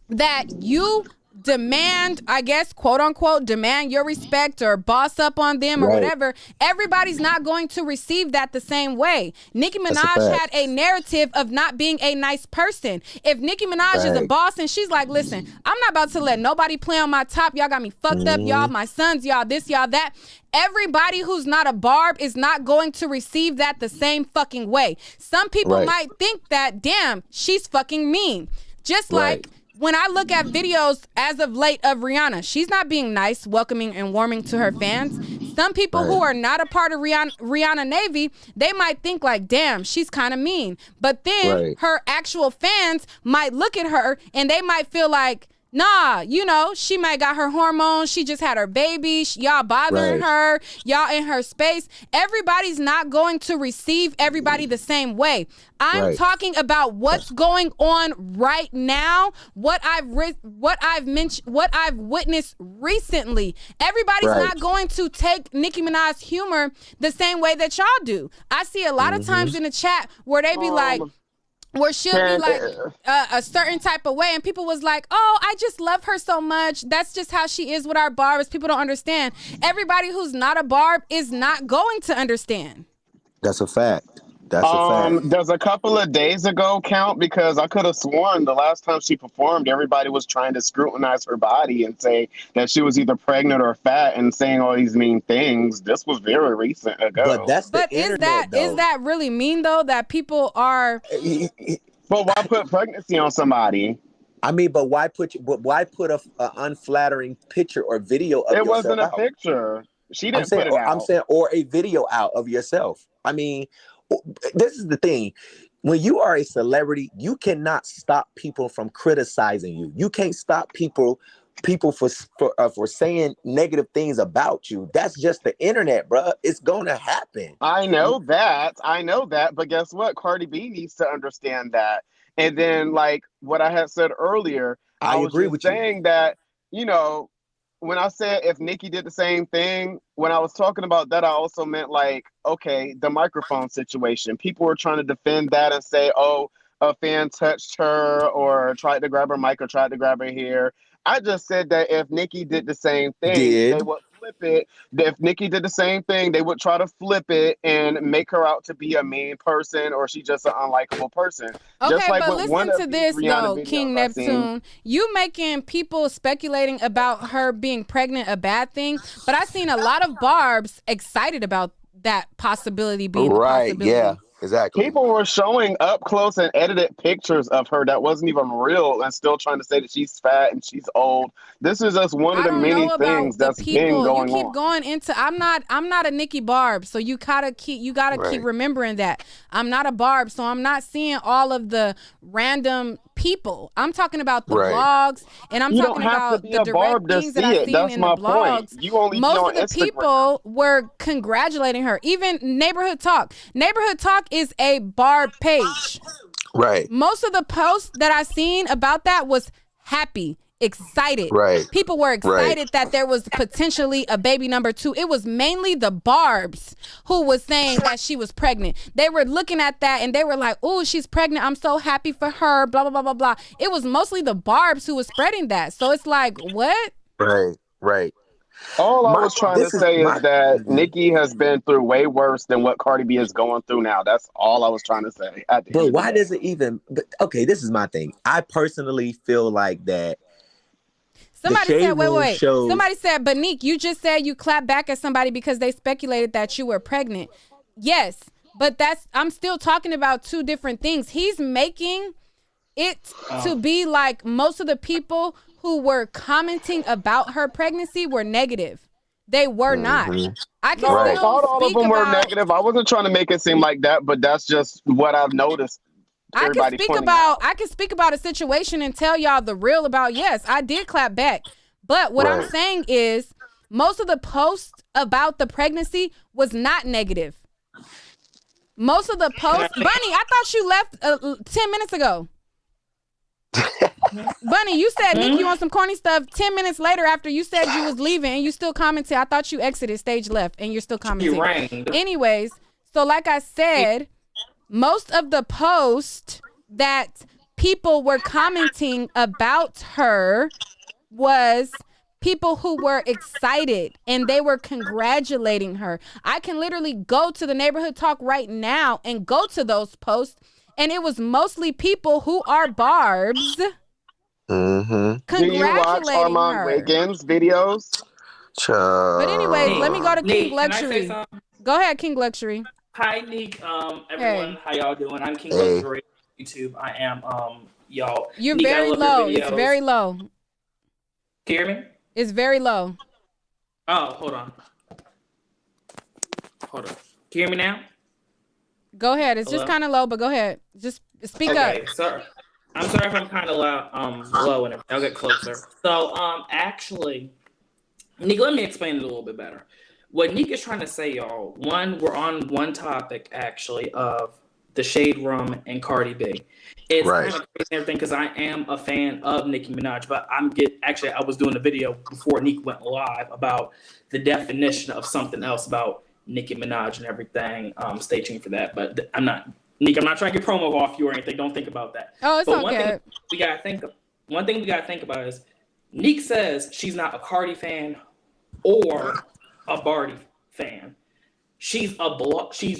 that you demand, I guess, quote unquote, demand your respect or boss up on them or whatever, everybody's not going to receive that the same way. Nicki Minaj had a narrative of not being a nice person. If Nicki Minaj is a boss and she's like, listen, I'm not about to let nobody play on my top. Y'all got me fucked up. Y'all, my sons, y'all this, y'all that. Everybody who's not a barb is not going to receive that the same fucking way. Some people might think that, damn, she's fucking mean. Just like when I look at videos as of late of Rihanna, she's not being nice, welcoming, and warming to her fans. Some people who are not a part of Rihanna Navy, they might think like, damn, she's kind of mean. But then her actual fans might look at her and they might feel like, nah, you know, she might got her hormones. She just had her baby. Y'all bothering her. Y'all in her space. Everybody's not going to receive everybody the same way. I'm talking about what's going on right now. What I've witnessed recently. Everybody's not going to take Nicki Minaj's humor the same way that y'all do. I see a lot of times in the chat where they be like, where she'll be like a certain type of way, and people was like, oh, I just love her so much. That's just how she is with our barbers. People don't understand. Everybody who's not a barb is not going to understand. That's a fact. That's a fact. Does a couple of days ago count? Because I could have sworn the last time she performed, everybody was trying to scrutinize her body and say that she was either pregnant or fat and saying all these mean things. This was very recent ago. But that's the internet, is that really mean though? That people are. But why put pregnancy on somebody? I mean, but why put a unflattering picture or video of yourself? It wasn't a picture. She didn't put it out. I'm saying, or a video out of yourself. I mean, this is the thing. When you are a celebrity, you cannot stop people from criticizing you. You can't stop people for saying negative things about you. That's just the internet, bro. It's gonna happen. I know that. But guess what? Cardi B needs to understand that. And then, like what I had said earlier, I was agree with saying that, you know, when I said if Nicki did the same thing, when I was talking about that, I also meant like, okay, the microphone situation. People were trying to defend that and say, oh, a fan touched her or tried to grab her mic or tried to grab her hair. I just said that if Nicki did the same thing, they would flip it. If Nicki did the same thing, they would try to flip it and make her out to be a mean person or she's just an unlikable person. Okay, just like but listen to this though, King Neptune. You making people speculating about her being pregnant a bad thing, but I seen a lot of barbs excited about that possibility being a possibility. Yeah. Exactly. People were showing up close and edited pictures of her that wasn't even real and still trying to say that she's fat and she's old. This is just one of the many things that's been going on. You keep going into I'm not a Nicki Barb, so you gotta keep remembering that. I'm not a Barb, so I'm not seeing all of the random people. I'm talking about the blogs, and I'm talking about the direct things that I've seen in the blogs. Most of the people were congratulating her. Even Neighborhood Talk. Neighborhood Talk is a Barb page. Right. Most of the posts that I seen about that was happy, excited. Right. People were excited that there was potentially a baby number 2. It was mainly the Barbs who was saying that she was pregnant. They were looking at that and they were like, oh, she's pregnant. I'm so happy for her, blah, blah, blah, blah, blah. It was mostly the Barbs who was spreading that. So it's like, what? Right. All I was trying to say is that Nicki has been through way worse than what Cardi B is going through now. That's all I was trying to say. But why does it even... Okay, this is my thing. I personally feel like that somebody said, wait. Somebody said, but Nick, you just said you clapped back at somebody because they speculated that you were pregnant. Yes, but I'm still talking about two different things. He's making it to be like most of the people who were commenting about her pregnancy were negative. They were not. I can still not all of them were negative. I wasn't trying to make it seem like that, but that's just what I've noticed. I can speak about a situation and tell y'all the real about, yes, I did clap back. But what I'm saying is most of the posts about the pregnancy was not negative. Most of the posts, Bunny, I thought you left 10 minutes ago. Bunny, you said Nick, you on some corny stuff 10 minutes later after you said you was leaving and you still commented. I thought you exited stage left and you're still commenting. Anyways, so like I said, most of the posts that people were commenting about her was people who were excited and they were congratulating her. I can literally go to the neighborhood talk right now and go to those posts, and it was mostly people who are barbs Do you watch congratulating Armand her. Wiggins videos? But anyways, let me go to King Nick, can I say Luxury. something? Go ahead, King Luxury. Hi, Nick. Everyone, Hey. how y'all doing? I'm King Hey. Luxury on YouTube. I am y'all. You're Nick, I very love your low. It's videos. very low. Can you hear me? It's very low. Oh, hold on. Hold on. Can you hear me now? Go ahead. It's just Hello? kind of low, but go ahead. Just speak Okay, up. sorry. I'm sorry if I'm kind of loud, low, and I'll get closer. So, actually, Nick, let me explain it a little bit better. What Nick is trying to say, y'all, one, we're on one topic, actually, of the Shade Room and Cardi B. It's Right. kind of crazy and everything because I am a fan of Nicki Minaj, but actually, I was doing a video before Nick went live about the definition of something else about Nicki Minaj and everything. Stay tuned for that, but I'm not trying to get promo off you or anything. Don't think about that. Oh, it's But okay. one thing we gotta think about is Nick says she's not a Cardi fan or a Barty fan. She's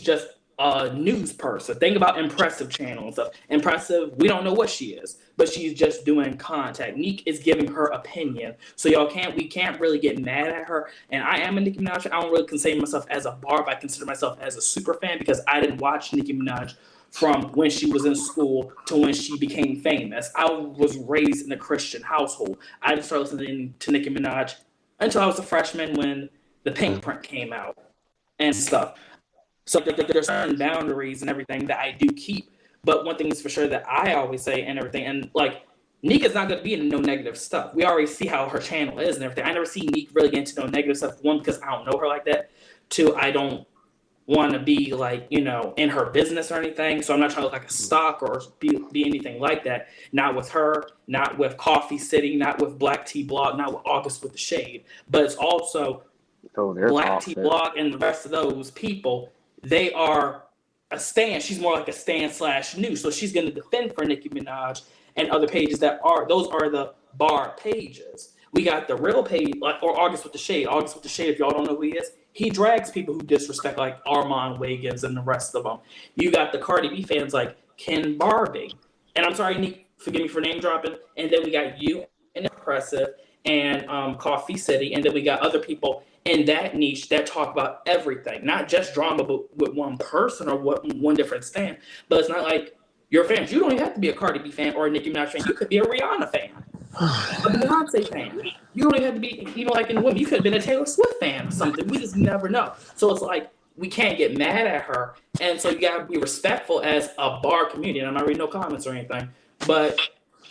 just a news person. Think about Impressive channel and stuff. Impressive, we don't know what she is, but she's just doing content. Neek is giving her opinion. So we can't really get mad at her. And I am a Nicki Minaj. I don't really consider myself as a barb. I consider myself as a super fan because I didn't watch Nicki Minaj from when she was in school to when she became famous. I was raised in a Christian household. I didn't start listening to Nicki Minaj until I was a freshman when the Pink Print came out and stuff. So there's certain boundaries and everything that I do keep. But one thing is for sure that I always say and everything, and like Nika's not going to be in no negative stuff. We already see how her channel is and everything. I never see Nika really get into no negative stuff. One, because I don't know her like that. Two, I don't want to be like, in her business or anything. So I'm not trying to look like a stalker or be anything like that. Not with her, not with Coffee City, not with Black Tea Blog, not with August with the Shade. But it's also Black Tea Blog and the rest of those people. They are a stan. She's more like a stan/news. So she's going to defend for Nicki Minaj and other pages those are the bar pages. We got the real page, or August with the Shade. August with the Shade, if y'all don't know who he is, he drags people who disrespect like Armand Wiggins and the rest of them. You got the Cardi B fans like Ken Barbie. And I'm sorry, Nick, forgive me for name dropping. And then we got you and Impressive and Coffee City. And then we got other people in that niche that talk about everything, not just drama, but with one person or one different stand. But it's not like you're fans. You don't even have to be a Cardi B fan or a Nicki Minaj fan. You could be a Rihanna fan, a Beyonce fan. You don't even have to be, like in women. You could have been a Taylor Swift fan or something. We just never know. So it's like we can't get mad at her, and so you gotta be respectful as a bar community. And I'm not reading no comments or anything, but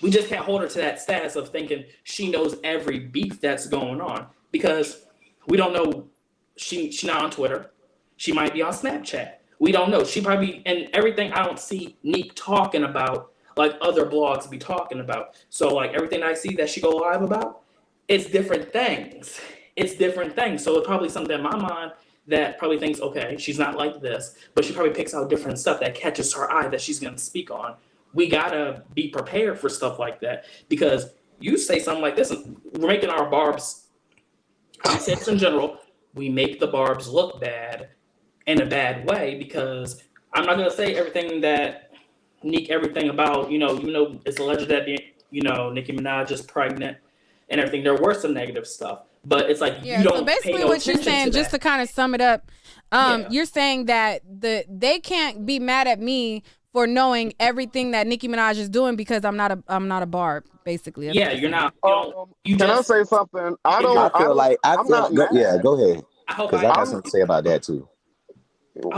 we just can't hold her to that status of thinking she knows every beef that's going on because we don't know. She's not on Twitter. She might be on Snapchat. We don't know. She probably, and everything I don't see Neek talking about like other blogs be talking about. So like everything I see that she go live about, it's different things. It's different things. So it's probably something in my mind that probably thinks, okay, she's not like this, but she probably picks out different stuff that catches her eye that she's going to speak on. We got to be prepared for stuff like that because you say something like this, we're making our barbs, I said this in general, we make the barbs look bad in a bad way because I'm not going to say everything about, even though it's alleged that, Nicki Minaj is pregnant and everything, there were some negative stuff, but it's like, you don't so basically pay no what you're attention saying, to just that. to kind of sum it up, you're saying that they can't be mad at me for knowing everything that Nicki Minaj is doing because I'm not a barb, basically. That's Yeah, what you're saying. not. Can I say something? I feel go ahead. I hope Because I got something to say about that too. Who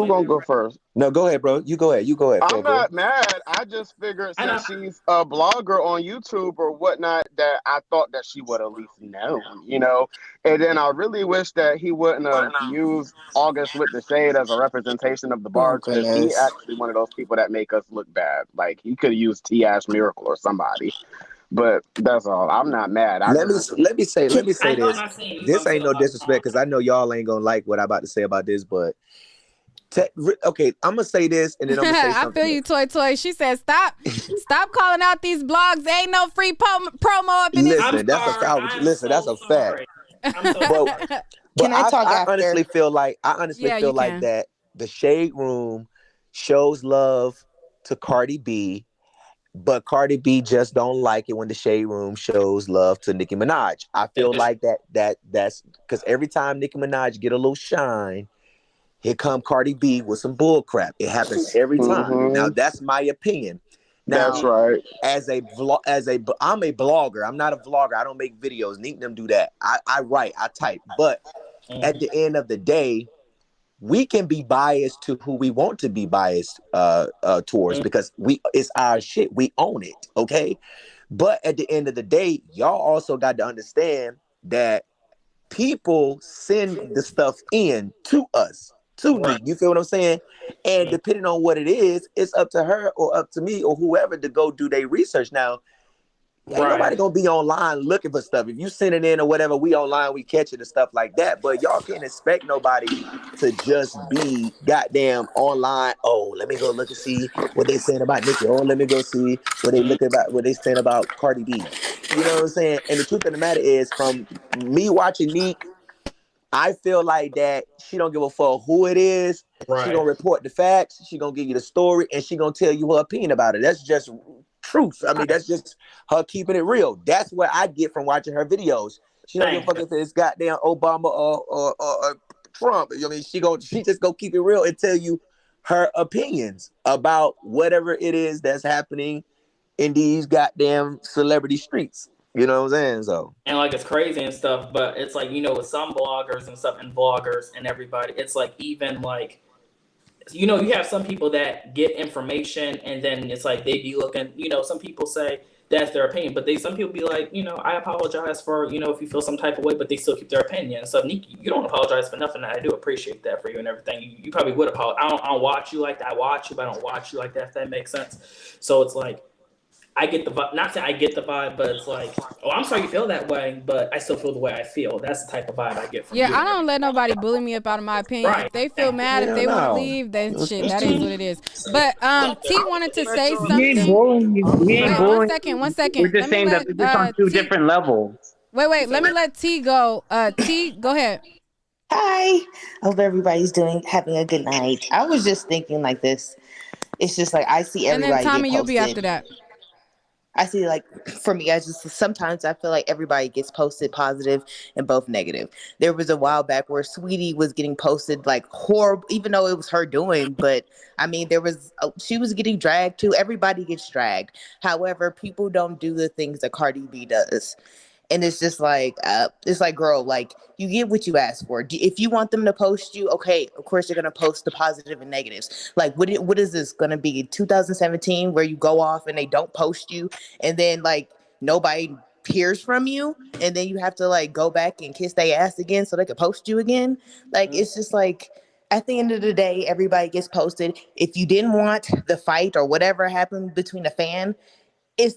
gonna go first? No, go ahead, bro. You go ahead. I'm not mad. I just figured since she's a blogger on YouTube or whatnot, that I thought that she would at least known, And then I really wish that he wouldn't have used August with the Shade as a representation of the barbs because he actually one of those people that make us look bad. Like he could have used T. Ash Miracle or somebody. But that's all. I'm not mad. Let me say this. This ain't no disrespect because I know y'all ain't gonna like what I'm about to say about this, but Okay, I'm gonna say this, and then I'm gonna say I something. feel you, Toy. She said, "Stop calling out these blogs. There ain't no free promo up in this." Listen, that's a fact. Listen, that's a fact. I'm so But sorry. Can I talk I after? honestly feel like Yeah, you can. that the Shade Room shows love to Cardi B, but Cardi B just don't like it when the Shade Room shows love to Nicki Minaj. I feel like that's because every time Nicki Minaj get a little shine, here come Cardi B with some bull crap. It happens every time. Now that's my opinion. Now, That's right. I'm a blogger. I'm not a vlogger. I don't make videos. Neat them do that. I write, I type. But at the end of the day, we can be biased to who we want to be biased towards because it's our shit. We own it. Okay. But at the end of the day, y'all also got to understand that people send the stuff in to us, to me. You feel what I'm saying? And depending on what it is, it's up to her or up to me or whoever to go do their research. Now, ain't nobody gonna be online looking for stuff. If you send it in or whatever, we online, we catch it and stuff like that. But y'all can't expect nobody to just be goddamn online. Oh, let me go look and see what they saying about Nicki. Oh, let me go see what they saying about Cardi B. You know what I'm saying? And the truth of the matter is, from me watching Neek, I feel like that she don't give a fuck who it is. She gonna report the facts. She gonna give you the story, and she gonna tell you her opinion about it. That's just truth. I mean, that's just her keeping it real. That's what I get from watching her videos. She don't give a fuck if it's goddamn Obama or Trump. I mean, she just go keep it real and tell you her opinions about whatever it is that's happening in these goddamn celebrity streets. You know what I'm saying? So, and like it's crazy and stuff, but it's like, you know, with some bloggers and stuff and vloggers and everybody, it's like, even like, you know, you have some people that get information and then it's like they be looking, you know, some people say that's their opinion, but some people be like, you know, I apologize for, you know, if you feel some type of way, but they still keep their opinion. So Nikki, you don't apologize for nothing. I do appreciate that for you and everything. You probably would apologize. I don't watch you like that. I watch you, but I don't watch you like that, if that makes sense. So it's like, I get the vibe, not that I get the vibe, but it's like, oh, I'm sorry you feel that way, but I still feel the way I feel. That's the type of vibe I get from you. I don't let nobody bully me up out of my opinion. Right. If they feel mad, if they want to leave, then shit, that is what it is. But T wanted to say something. We ain't bullying you. We ain't bullying. One second. We're just saying that we're just on two different levels. Wait. Let me let T go. T, go ahead. Hi. Hope everybody's having a good night. I was just thinking like this. It's just like I see everybody. And then Tommy, get you'll be after that. I see, like, for me, sometimes I feel like everybody gets posted positive and both negative. There was a while back where Sweetie was getting posted like horrible, even though it was her doing. But I mean, she was getting dragged too. Everybody gets dragged. However, people don't do the things that Cardi B does. And it's just like, girl, like, you get what you ask for. If you want them to post you, okay, of course you're going to post the positive and negatives. Like, what is this going to be, 2017, where you go off and they don't post you, and then, like, nobody hears from you, and then you have to, like, go back and kiss their ass again so they can post you again? Like, it's just like, at the end of the day, everybody gets posted. If you didn't want the fight or whatever happened between the fan,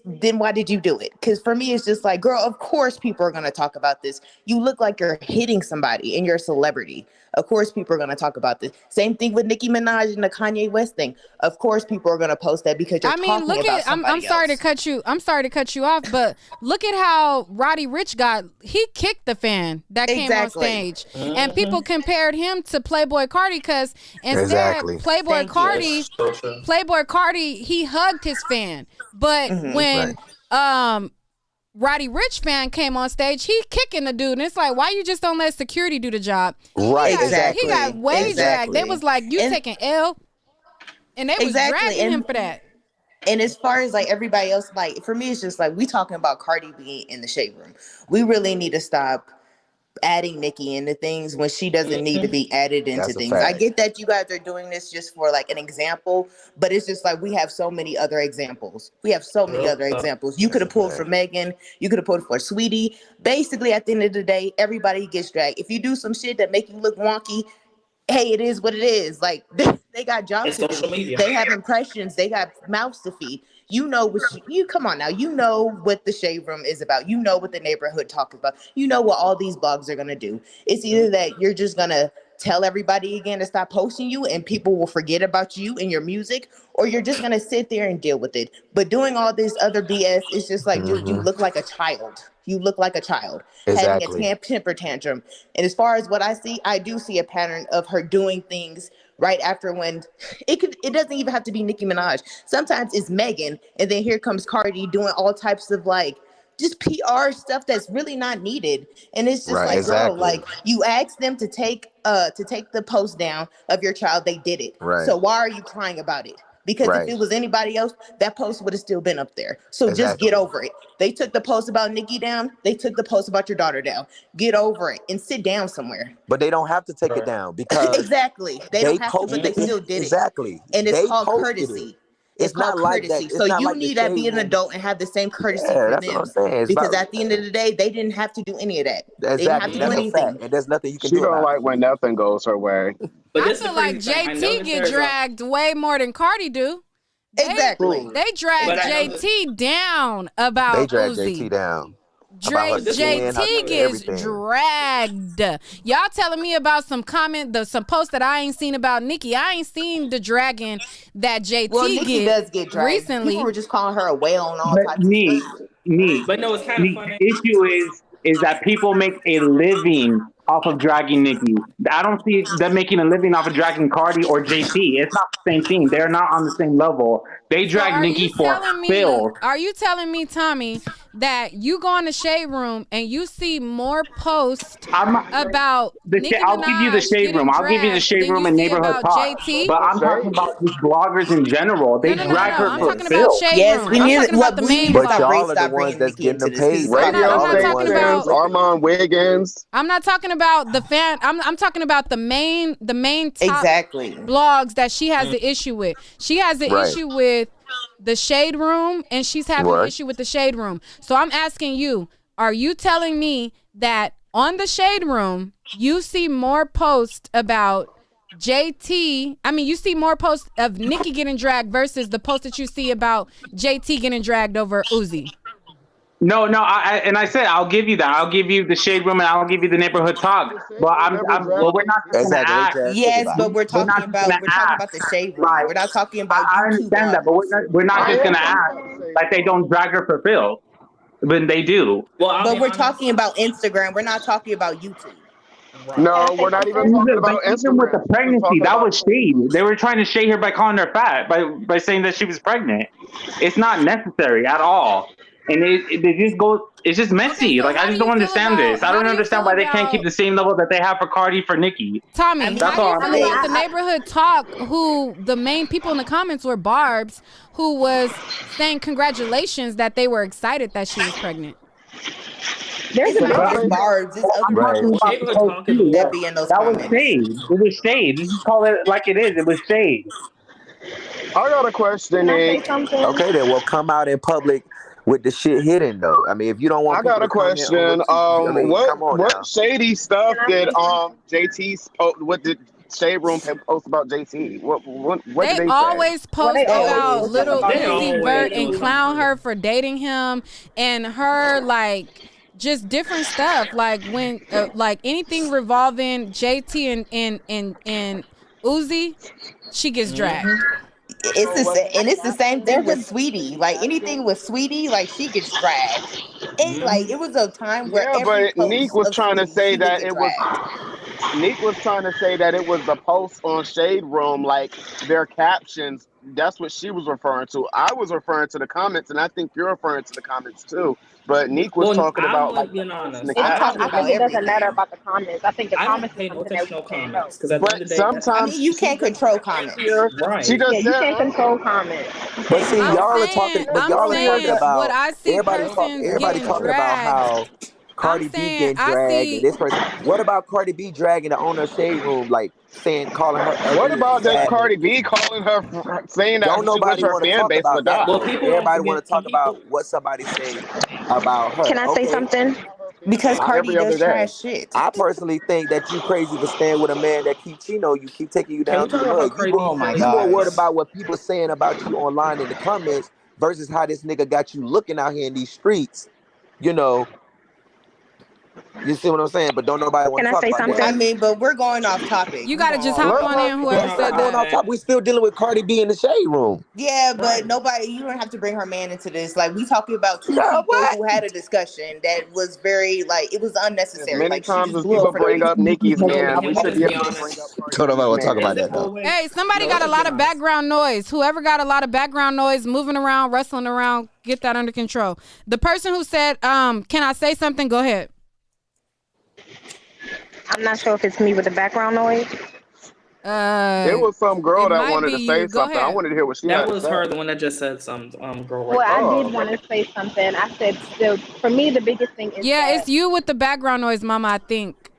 then why did you do it? Because for me, it's just like, girl, of course people are going to talk about this. You look like you're hitting somebody and you're a celebrity. Of course people are going to talk about this. Same thing with Nicki Minaj and the Kanye West thing. Of course people are going to post that because you're talking about somebody I'm sorry to cut you. I'm sorry to cut you off, but look at how Roddy Ricch he kicked the fan that came on stage, and people compared him to Playboy Cardi because instead Playboy Cardi, he hugged his fan, but when Roddy Ricch fan came on stage, he kicking the dude, and it's like, why you just don't let security do the job? Right, He got way dragged. They was like, you taking L, and they was dragging him for that. And as far as like everybody else, like for me, it's just like we talking about Cardi B in the Shade Room. We really need to stop adding Nicki into things when she doesn't need to be added into things. I get that you guys are doing this just for like an example, but it's just like we have so many other examples. You could have pulled for Megan. You could have pulled for Sweetie. Basically, at the end of the day, everybody gets dragged. If you do some shit that make you look wonky, hey, it is what it is. Like, they got jobs to do. Media. They have impressions. They got mouths to feed. You know what you come on now. You know what the Shade Room is about. You know what the neighborhood talk is about. You know what all these blogs are gonna do. It's either that you're just gonna tell everybody again to stop posting you and people will forget about you and your music, or you're just going to sit there and deal with it. But doing all this other BS is just like, dude, you look like a child. You look like a child having a Exactly. temper tantrum. And as far as what I see, I do see a pattern of her doing things right after when it doesn't even have to be Nicki Minaj. Sometimes it's Megan, and then here comes Cardi doing all types of like just PR stuff that's really not needed. And it's just Right, like, girl, exactly. like you asked them to take the post down of your child, they did it. Right. So why are you crying about it? Because if Right. it was anybody else, that post would have still been up there. So just Exactly. get over it. They took the post about Nicki down. They took the post about your daughter down. Get over it and sit down somewhere. But they don't have to take it down because Exactly. They don't have to, but they still did it. Exactly. And it's They called posted courtesy. it. It's It's not called like that. courtesy. It's So not you like the need to shade be an room. adult and have the same courtesy Yeah, for that's what I'm them. saying. It's Because about, at the end of the day, they didn't have to do any of that. They didn't have exactly. to do That's a anything. fact, and there's nothing you can She do don't about like it. when nothing goes her way. But I this is the feel like crazy thing. I know JT that get there's dragged way more than Cardi do. Exactly. They dragged But I know that- JT down They about drag Uzi. JT down about her Drake But this skin, is- her JT gets everything. dragged. Y'all telling me about some some post that I ain't seen about Nicki. I ain't seen the dragging that JT Well, Nicki does get dragged. recently. People were just calling her a whale and all But types of stuff. But no, it's kind of the funny. issue is that people make a living off of dragging Nicki. I don't see them making a living off of dragging Cardi or JT. It's not the same thing. They're not on the same level. They So drag Nicki for filth. are you telling me, Tommy, that you go in the shade room and you see more posts about Nicki I'll give you the Minaj shade room. getting I'll give you the dragged shade than room you and see neighborhood about talk. JT? But I'm talking about just bloggers in general. They drag her I'm for talking about filth. shade Yes, room. we I'm need talking about the we main need to But stop, blogs. y'all are the stop ones bringing that's Nicki getting into them this because paid. it's Like, fucking Radio I'm not talking about- stations, Armand Wiggins. I'm not talking about the fan. I'm talking about the main top exactly blogs that she has an issue with. She has an Right. issue with the shade room, and she's having an Right. issue with the shade room. So I'm asking you, are you telling me that on the shade room you see more posts about JT? I mean, you see more posts of Nicki getting dragged versus the post that you see about JT getting dragged over Uzi. No, I said I'll give you that. I'll give you the shade room and I'll give you the neighborhood talk. But we're not just gonna Exactly. They act. drag yes, everybody. but we're We're talking not just about gonna the shade room. like We're not talking about I YouTube understand that, but bloggers. we're not just gonna act like they don't drag her for filth. When they do. Well, I'll But be we're honest. talking about Instagram. We're not talking about YouTube. Right. No, we're not even talking about Even with the Instagram. We're pregnancy, talking that about was shade. They were trying to shade her by calling her fat, by saying that she was pregnant. It's not necessary at all. And they just go, it's just messy. Okay, so like, I how just do you don't feel understand about- this. I how don't do you understand feel why they can't keep about- the same level that they have for Cardi for Nicki. Tommy, I mean, That's how all do you I'm feel saying. about the neighborhood talk? Who the main people in the comments were Barb's, who was saying congratulations that they were excited that she was pregnant. It's not just Barb's. It's other I'm Right. talking about Neighborhood the talk is too. that be in those That was comments. shade. It was shade. Just call it like it is. It was shade. I got a question, Nick. Okay, then we'll come out in public with the shit hidden though. I mean, if you don't want I people got a to comment on question. what you, come on now. What shady stuff did JT's what did Shade Room post about JT? What did They they always post about little They Uzi always Vert do and something clown like her for dating him and her like just different stuff like when like anything revolving JT and Uzi, she gets dragged. It's the same thing with Sweetie. Like anything with Sweetie, like she gets dragged. It was a time where Yeah, every but Neek post was of trying to Sweetie, say she would that get it was. dragged. Neek was trying to say that it was the post on Shade Room, like their captions. That's what she was referring to. I was referring to the comments, and I think you're referring to the comments too. But Neek was talking about like being honest. the I'm talking I about It doesn't everything. matter about the comments. I think the don't comments pay is no something that attention we to can't comments know. because at the end But of the day, I sometimes mean, you can't control comments. right. she just Yeah, you said can't earlier, control comments. But see, I'm y'all are saying, talking. But I'm y'all are talking saying what about I see persons everybody getting talking about dragged. how Cardi B saying getting I dragged see and this person. What about Cardi B dragging the owner of Shade Room, like calling her what ugly and about that fat? Cardi B calling her, saying that Don't she wish nobody her want to fan talk base about would that die? Well, though. people don't Everybody want forget. to talk about what somebody say about her. Can I say Okay, something? Because Cardi Every other does day. trash shit. I personally think that you crazy for staying with a man that keep cheating on you, keep taking you Can we down through talk the about how mud. Cardi B Oh my You more worried gosh. about what people saying about you online in the comments versus how this nigga got you looking out here in these streets, you know, You see what I'm saying? But don't nobody want Can to I talk say about something? that. I mean, but we're going off topic. You We gotta going just off hop topic. on in, whoever We're said not going off that. top. We still dealing with Cardi B in the shade room. Yeah, but Right. nobody. You don't have to bring her man into this. Like we talking about two Girl, people what? who had a discussion that was very it was As unnecessary. many Like she times just as blew up people for no bring reason. up Nikki's man, Can we we should just be be able to bring honest? up Cardi Don't nobody want to B's talk Is about man. it that though. always? Hey, somebody No, got let's a just be lot of honest. background noise. Whoever got a lot of background noise, moving around, rustling around, get that under control. The person who said, can I say something? Go ahead. I'm not sure if it's me with the background noise. It was some girl It that might wanted be to you. say Go something. I ahead. wanted to hear what she That had to was say. her, the one that just said some girl Well, right I there. Oh, did okay. want to say something. I said, still, for me, the biggest thing is Yeah, that. it's you with the background noise, Mama, I think.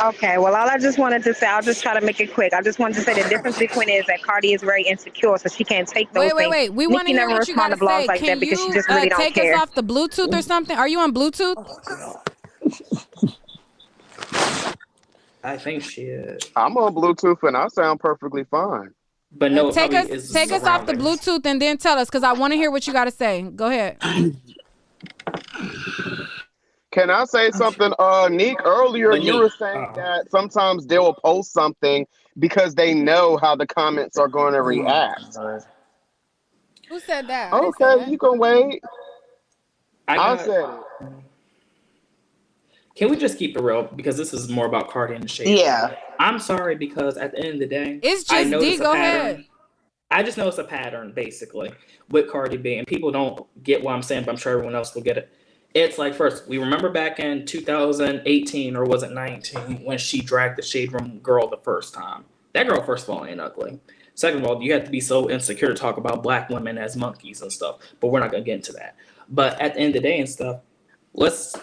Okay. Well, all I just wanted to say, I'll just try to make it quick. I just wanted to say the difference between is that Cardi is very insecure, so she can't take those things. Wait. We want to Nicki hear never what you got respond to to blogs say. like Can that because she you just really don't take us care. off the Bluetooth or something? Are you on Bluetooth? I think she is. I'm on Bluetooth and I sound perfectly fine. But no, it Take probably us is the take us off the surroundings. Bluetooth and then tell us, because I want to hear what you got to say. Go ahead. Can I say something? Nick, earlier But you were Nick, saying that sometimes they will post something because they know how the comments are going to react. Who said that? I didn't say Okay, that. you can wait. I I got. said it. Can we just keep it real? Because this is more about Cardi and the shade. Yeah. I'm sorry, because at the end of the day, It's I just notice D. a Go pattern. ahead. I just notice a pattern basically with Cardi B, and people don't get what I'm saying, but I'm sure everyone else will get it. It's like, first, we remember back in 2018 or was it 19 when she dragged the shade room girl the first time. That girl, first of all, ain't ugly. Second of all, you have to be so insecure to talk about black women as monkeys and stuff, but we're not gonna get into that. But at the end of the day and stuff,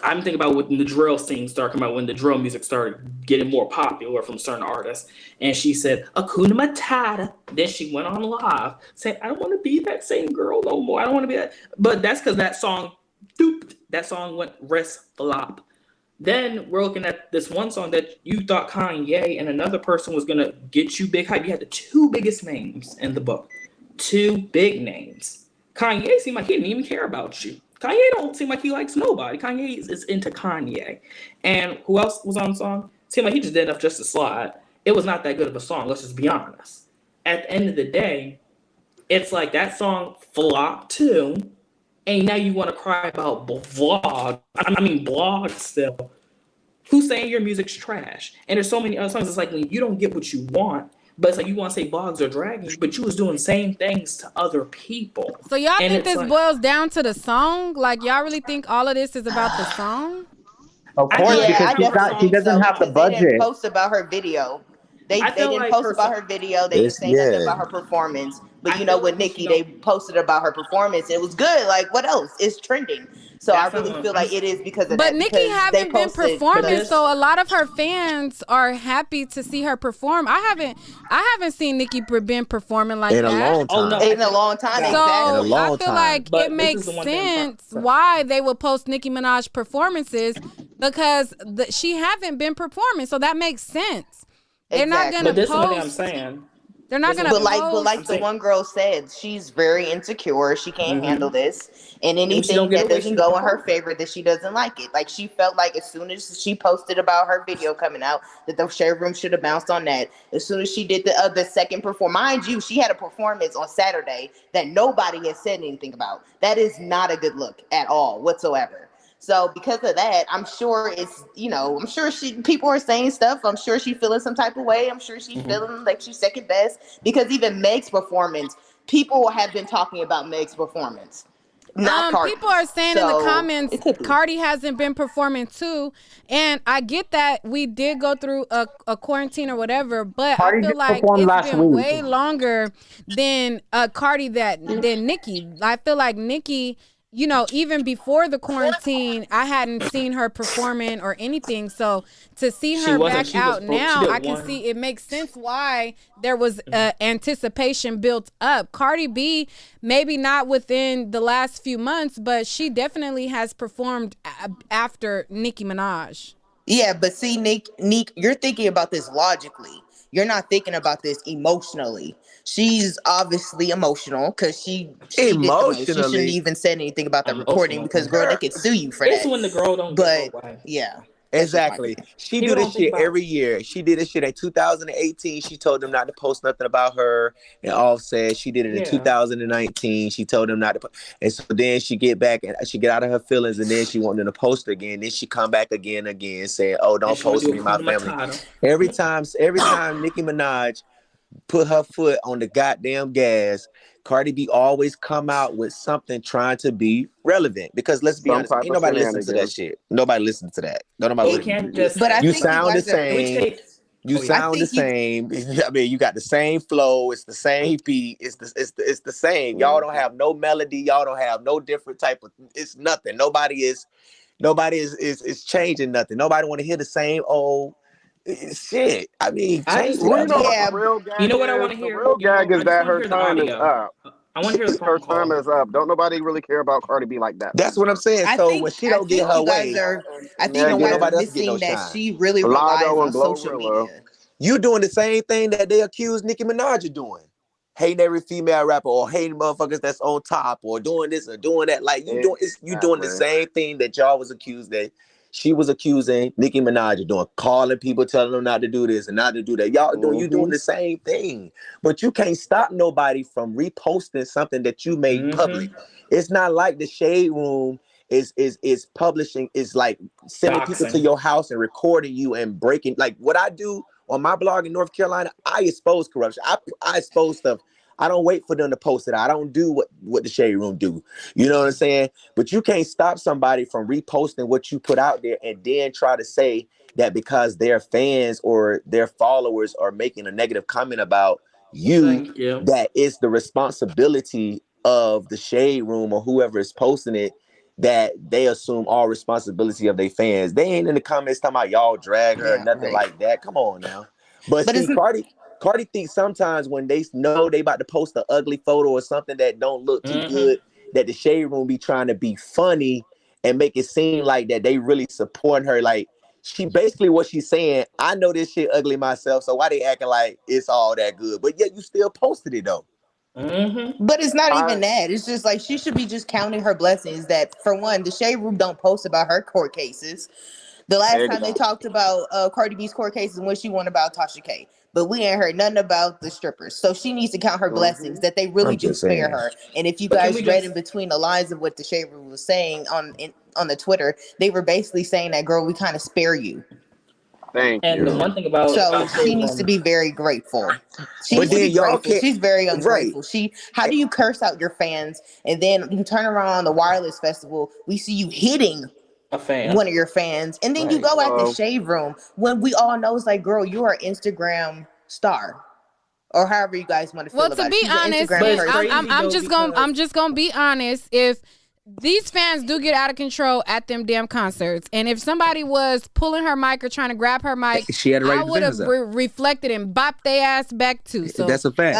I'm thinking about when the drill scene started coming out, when the drill music started getting more popular from certain artists. And she said, Akuna Matata. Then she went on live saying, I don't want to be that same girl no more. I don't want to be that. But that's because that song, that song went rest flop. Then we're looking at this one song that you thought Kanye and another person was going to get you big hype. You had the two biggest names in the book. Two big names. Kanye seemed like he didn't even care about you. Kanye don't seem like he likes nobody. Kanye is into Kanye. And who else was on the song? Seemed like he just did enough just to slide. It was not that good of a song, let's just be honest. At the end of the day, it's like that song flopped too. And now you want to cry about blog still. Who's saying your music's trash? And there's so many other songs. It's like when you don't get what you want, but it's like you want to say blogs are dragging you, but you was doing same things to other people. So y'all And think it's this like, boils down to the song? Like y'all really think all of this is about the song? Of I course, feel like because I every she's not. definitely She song, think doesn't so have the because they didn't budget. post about her video. They I feel didn't like post about her video. They didn't say nothing about her performance. But I you know, feel with like Nicki, you they don't. posted about her performance. It was good. Like, what else? It's trending. So I That's not really what feel like it is because of But that. Nicki Because they haven't been posted. But performing, this, so a lot of her fans are happy to see her perform. I haven't seen Nicki been performing like In a that. long oh time. no, In a long time, Nah. In a exactly. So I long feel time. like But it this makes is the one thing sense why they would post Nicki Minaj performances, because she haven't been performing. So that makes sense. They're not Exactly. gonna but this is one thing I'm post. saying. They're not This is gonna one But thing post. like I'm the saying. one girl said, she's very insecure. She can't handle this, and And when she don't anything get that away, doesn't she go in her favor, that she doesn't like it. Like she felt like as soon as she posted about her video coming out, that the shade room should have bounced on that. As soon as she did the second performance, mind you, she had a performance on Saturday that nobody has said anything about. That is not a good look at all whatsoever. So because of that, I'm sure it's, I'm sure people are saying stuff. I'm sure she's feeling some type of way. I'm sure she's feeling like she's second best, because even Meg's performance, people have been talking about Meg's performance, not Cardi's. People are saying in the So comments it could be. Cardi hasn't been performing too, and I get that we did go through a quarantine or whatever, but Cardi I feel just like performed it's last been week. way longer than Cardi than Nicki. I feel like Nicki, even before the quarantine, I hadn't seen her performing or anything. So to see She her wasn't. back She was. out She now, did I can one. see it makes sense why there was anticipation built up. Cardi B, maybe not within the last few months, but she definitely has performed after Nicki Minaj. Yeah, but see, Nick, you're thinking about this logically. you're not thinking about this emotionally. She's obviously emotional because she did the most. She shouldn't Emotionally. even said anything about that recording Emotional. because girl, they could sue you for It's that. when the girl don't But get her way. yeah, that's just my Exactly. opinion. She People do this don't think shit about every year. She did this shit in 2018. She told them not to post nothing about her and Offset. She did it in Yeah. 2019. She told them not to and so then she get back and she get out of her feelings and then she want them to post again. Then she come back again saying, "Oh, And don't she wanna post do me, a my Kuna family." Matata. Every time Nicki Minaj put her foot on the goddamn gas, Cardi B always come out with something trying to be relevant. Because let's be Some honest, type ain't of nobody listen to that shenanigans. shit. Nobody listen to that. Don't nobody We listen to can't you. just. But I You think you sound the guys are. Can we same. take? You Oh yeah. I sound the think you. same. I mean, you got the same flow. It's the same beat. It's the same. Y'all don't have no melody. Y'all don't have no different type of. It's nothing. Nobody is changing nothing. Nobody want to hear the same old shit. I mean, I change just it Well, want you up, to. know what the Yeah, motherfucker. real You gag know what I is? want to The hear? real You know, gag is I just that want to her hear the time is audio. up. I want to hear the Her phone time call. is up. Don't nobody really care about Cardi B like that no That's what I'm more. saying. I So when think she I don't get think her you guys way, are. I she think you don't want guys are Megan, nobody else to get no missing that shine. she really relies Lotto, on and social Glorilla. media. You doing the same thing that they accuse Nicki Minaj of doing. Hating every female rapper or hating motherfuckers that's on top or doing this or doing that. Like you doing the Exactly. same thing that y'all was accused that she was accusing Nicki Minaj of doing, calling people, telling them not to do this and not to do that. You doing the same thing. But you can't stop nobody from reposting something that you made public. It's not like the Shade Room is publishing, is like sending people to Doxing. your house and recording you and breaking. Like what I do on my blog in North Carolina, I expose corruption. I expose stuff. I don't wait for them to post it. I don't do what the Shade Room do. You know what I'm saying? But you can't stop somebody from reposting what you put out there and then try to say that because their fans or their followers are making a negative comment about you, Thank you. that it's the responsibility of the Shade Room or whoever is posting it, that they assume all responsibility of their fans. They ain't in the comments talking about y'all drag her or Yeah, nothing right. like that. Come on now. But But see, it's Cardi thinks sometimes when they know they about to post an ugly photo or something that don't look too good, that the Shade Room be trying to be funny and make it seem like that they really support her. Like she basically what she's saying, I know this shit ugly myself, so why they acting like it's all that good? But yet you still posted it though. But it's not I even that. It's just like she should be just counting her blessings. That for one, the Shade Room don't post about her court cases. The last time they exactly. talked about Cardi B's court cases when she won about Tasha K. But we ain't heard nothing about the strippers. So she needs to count her blessings that they really I'm do just spare saying. her. And if you But can guys we read in just? between the lines of what the Shade Room was saying on the Twitter, they were basically saying that, girl, we kind of spare you. Thank And the you. one thing about So the she Shade needs to Room, be very grateful. She But needs to then be y'all grateful. can't She's very right. ungrateful. How do you curse out your fans and then you turn around on the wireless festival, we see you hitting a fan. one of your fans, and then you Right. go at the Well, Shade Room when we all know it's like, girl, you're an Instagram star. Or however you guys want to Well, feel to about it. be She's an honest, But Instagram it's if person. crazy though because I'm just gonna be honest. If these fans do get out of control at them damn concerts, and if somebody was pulling her mic or trying to grab her mic, She had a right I to would defend have herself. reflected and bopped their ass back too. So That's a fact.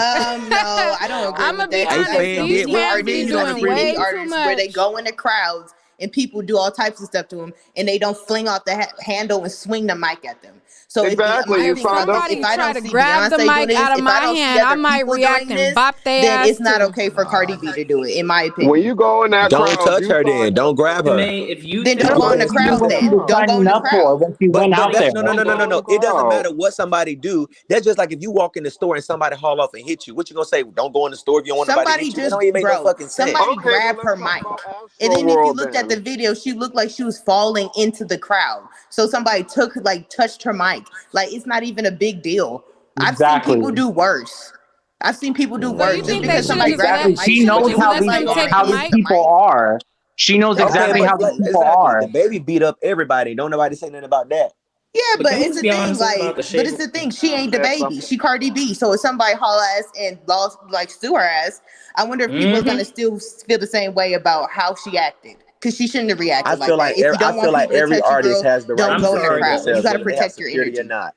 No, I don't agree I'm gonna with be that A because honest. fan These did. What fans you mean be you don't I've doing seen agree with many way it? too artists where they much. go into crowds and people do all types of stuff to them, and they don't fling out the handle and swing the mic at them. So exactly. my You If thing signed up is, for if somebody I it. try don't to see grab the Beyonce doing mic this, out of if I my don't see hand, I other might people react doing and this, bop their then ass it's not too. okay for Cardi B to do it, in my When opinion. you go in that Don't crowd, touch you her then. signed up Don't grab for it. her. Jermaine, if you Then don't think go in But the she knew crowd. what she Then was don't go signing in the up for crowd. when she went But out that's there. no. Don't go in the It doesn't crowd. matter what somebody do. That's just like if you walk in the store and somebody haul off and hit you. What you gonna say? Don't go in the store if you don't want nobody to Somebody hit you. That just, don't even make no bro, fucking sense. somebody Okay, then grabbed let's her talk mic. about And Astro then if you World looked at the then. video, she looked like she was falling into the crowd. So somebody touched her mic. Like, it's not even a big deal. I've seen Exactly. people do worse. I've seen people do So you worse. Just think they because should have somebody just grabbed her Exactly. let? mic, She Should have knows shouldn't just you how be let these like, them all take right, the how these here's the mic? people mic? are. She knows Okay, exactly but how these Exactly. people exactly. The are. baby beat up everybody. Don't nobody say nothing about that. Yeah, but but can we it's just the be thing, honest about like, the but Shade it's the Room? thing. She ain't the Said baby. something. She Cardi B. So if somebody haul ass and lost, like, sue her ass, I wonder if people are gonna still feel the same way about how she acted. Because she shouldn't have reacted like that. If you I don't feel want like people to every touch you, artist girl, has the right don't I'm to go in the sorry, defend crowd. You themselves, gotta whether they have protect your security or energy. not.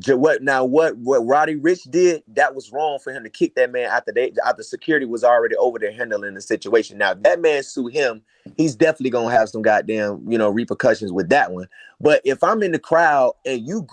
What Roddy Rich did, that was wrong for him to kick that man after security was already over there handling the situation. Now, if that man sue him, he's definitely gonna have some goddamn, repercussions with that one. But if I'm in the crowd and you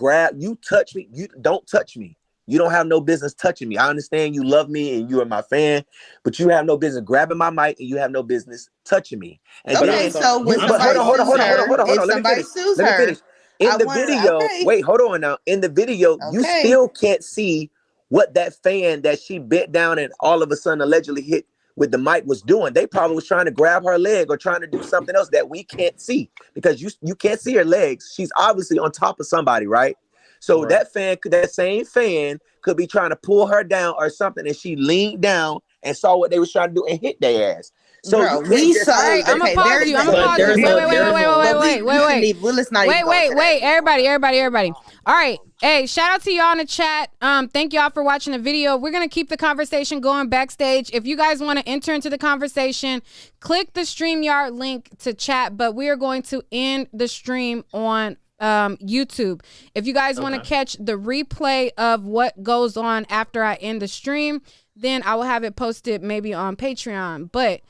touch me, you don't touch me. You don't have no business touching me. I understand you love me and you are my fan, but you have no business grabbing my mic and you have no business touching me. And Okay, so when but somebody hold sues her, on. if Let me somebody finish. sues Let me her, finish. In the video, okay, wait, hold on now. In the video, you okay. still can't see what that fan that she bent down and all of a sudden allegedly hit with the mic was doing. They probably was trying to grab her leg or trying to do something else that we can't see because you can't see her legs. She's obviously on top of somebody, right? So that same fan could be trying to pull her down or something, and she leaned down and saw what they was trying to do and hit their ass. So Bro, we saw. All right, I'm gonna pause you. I'm gonna pause you. Wait. Everybody. All right. Hey, shout out to y'all in the chat. Thank y'all for watching the video. We're gonna keep the conversation going backstage. If you guys want to enter into the conversation, click the StreamYard link to chat. But we are going to end the stream on YouTube. If you guys want to catch the replay of what goes on after I end the stream, then I will have it posted maybe on Patreon. But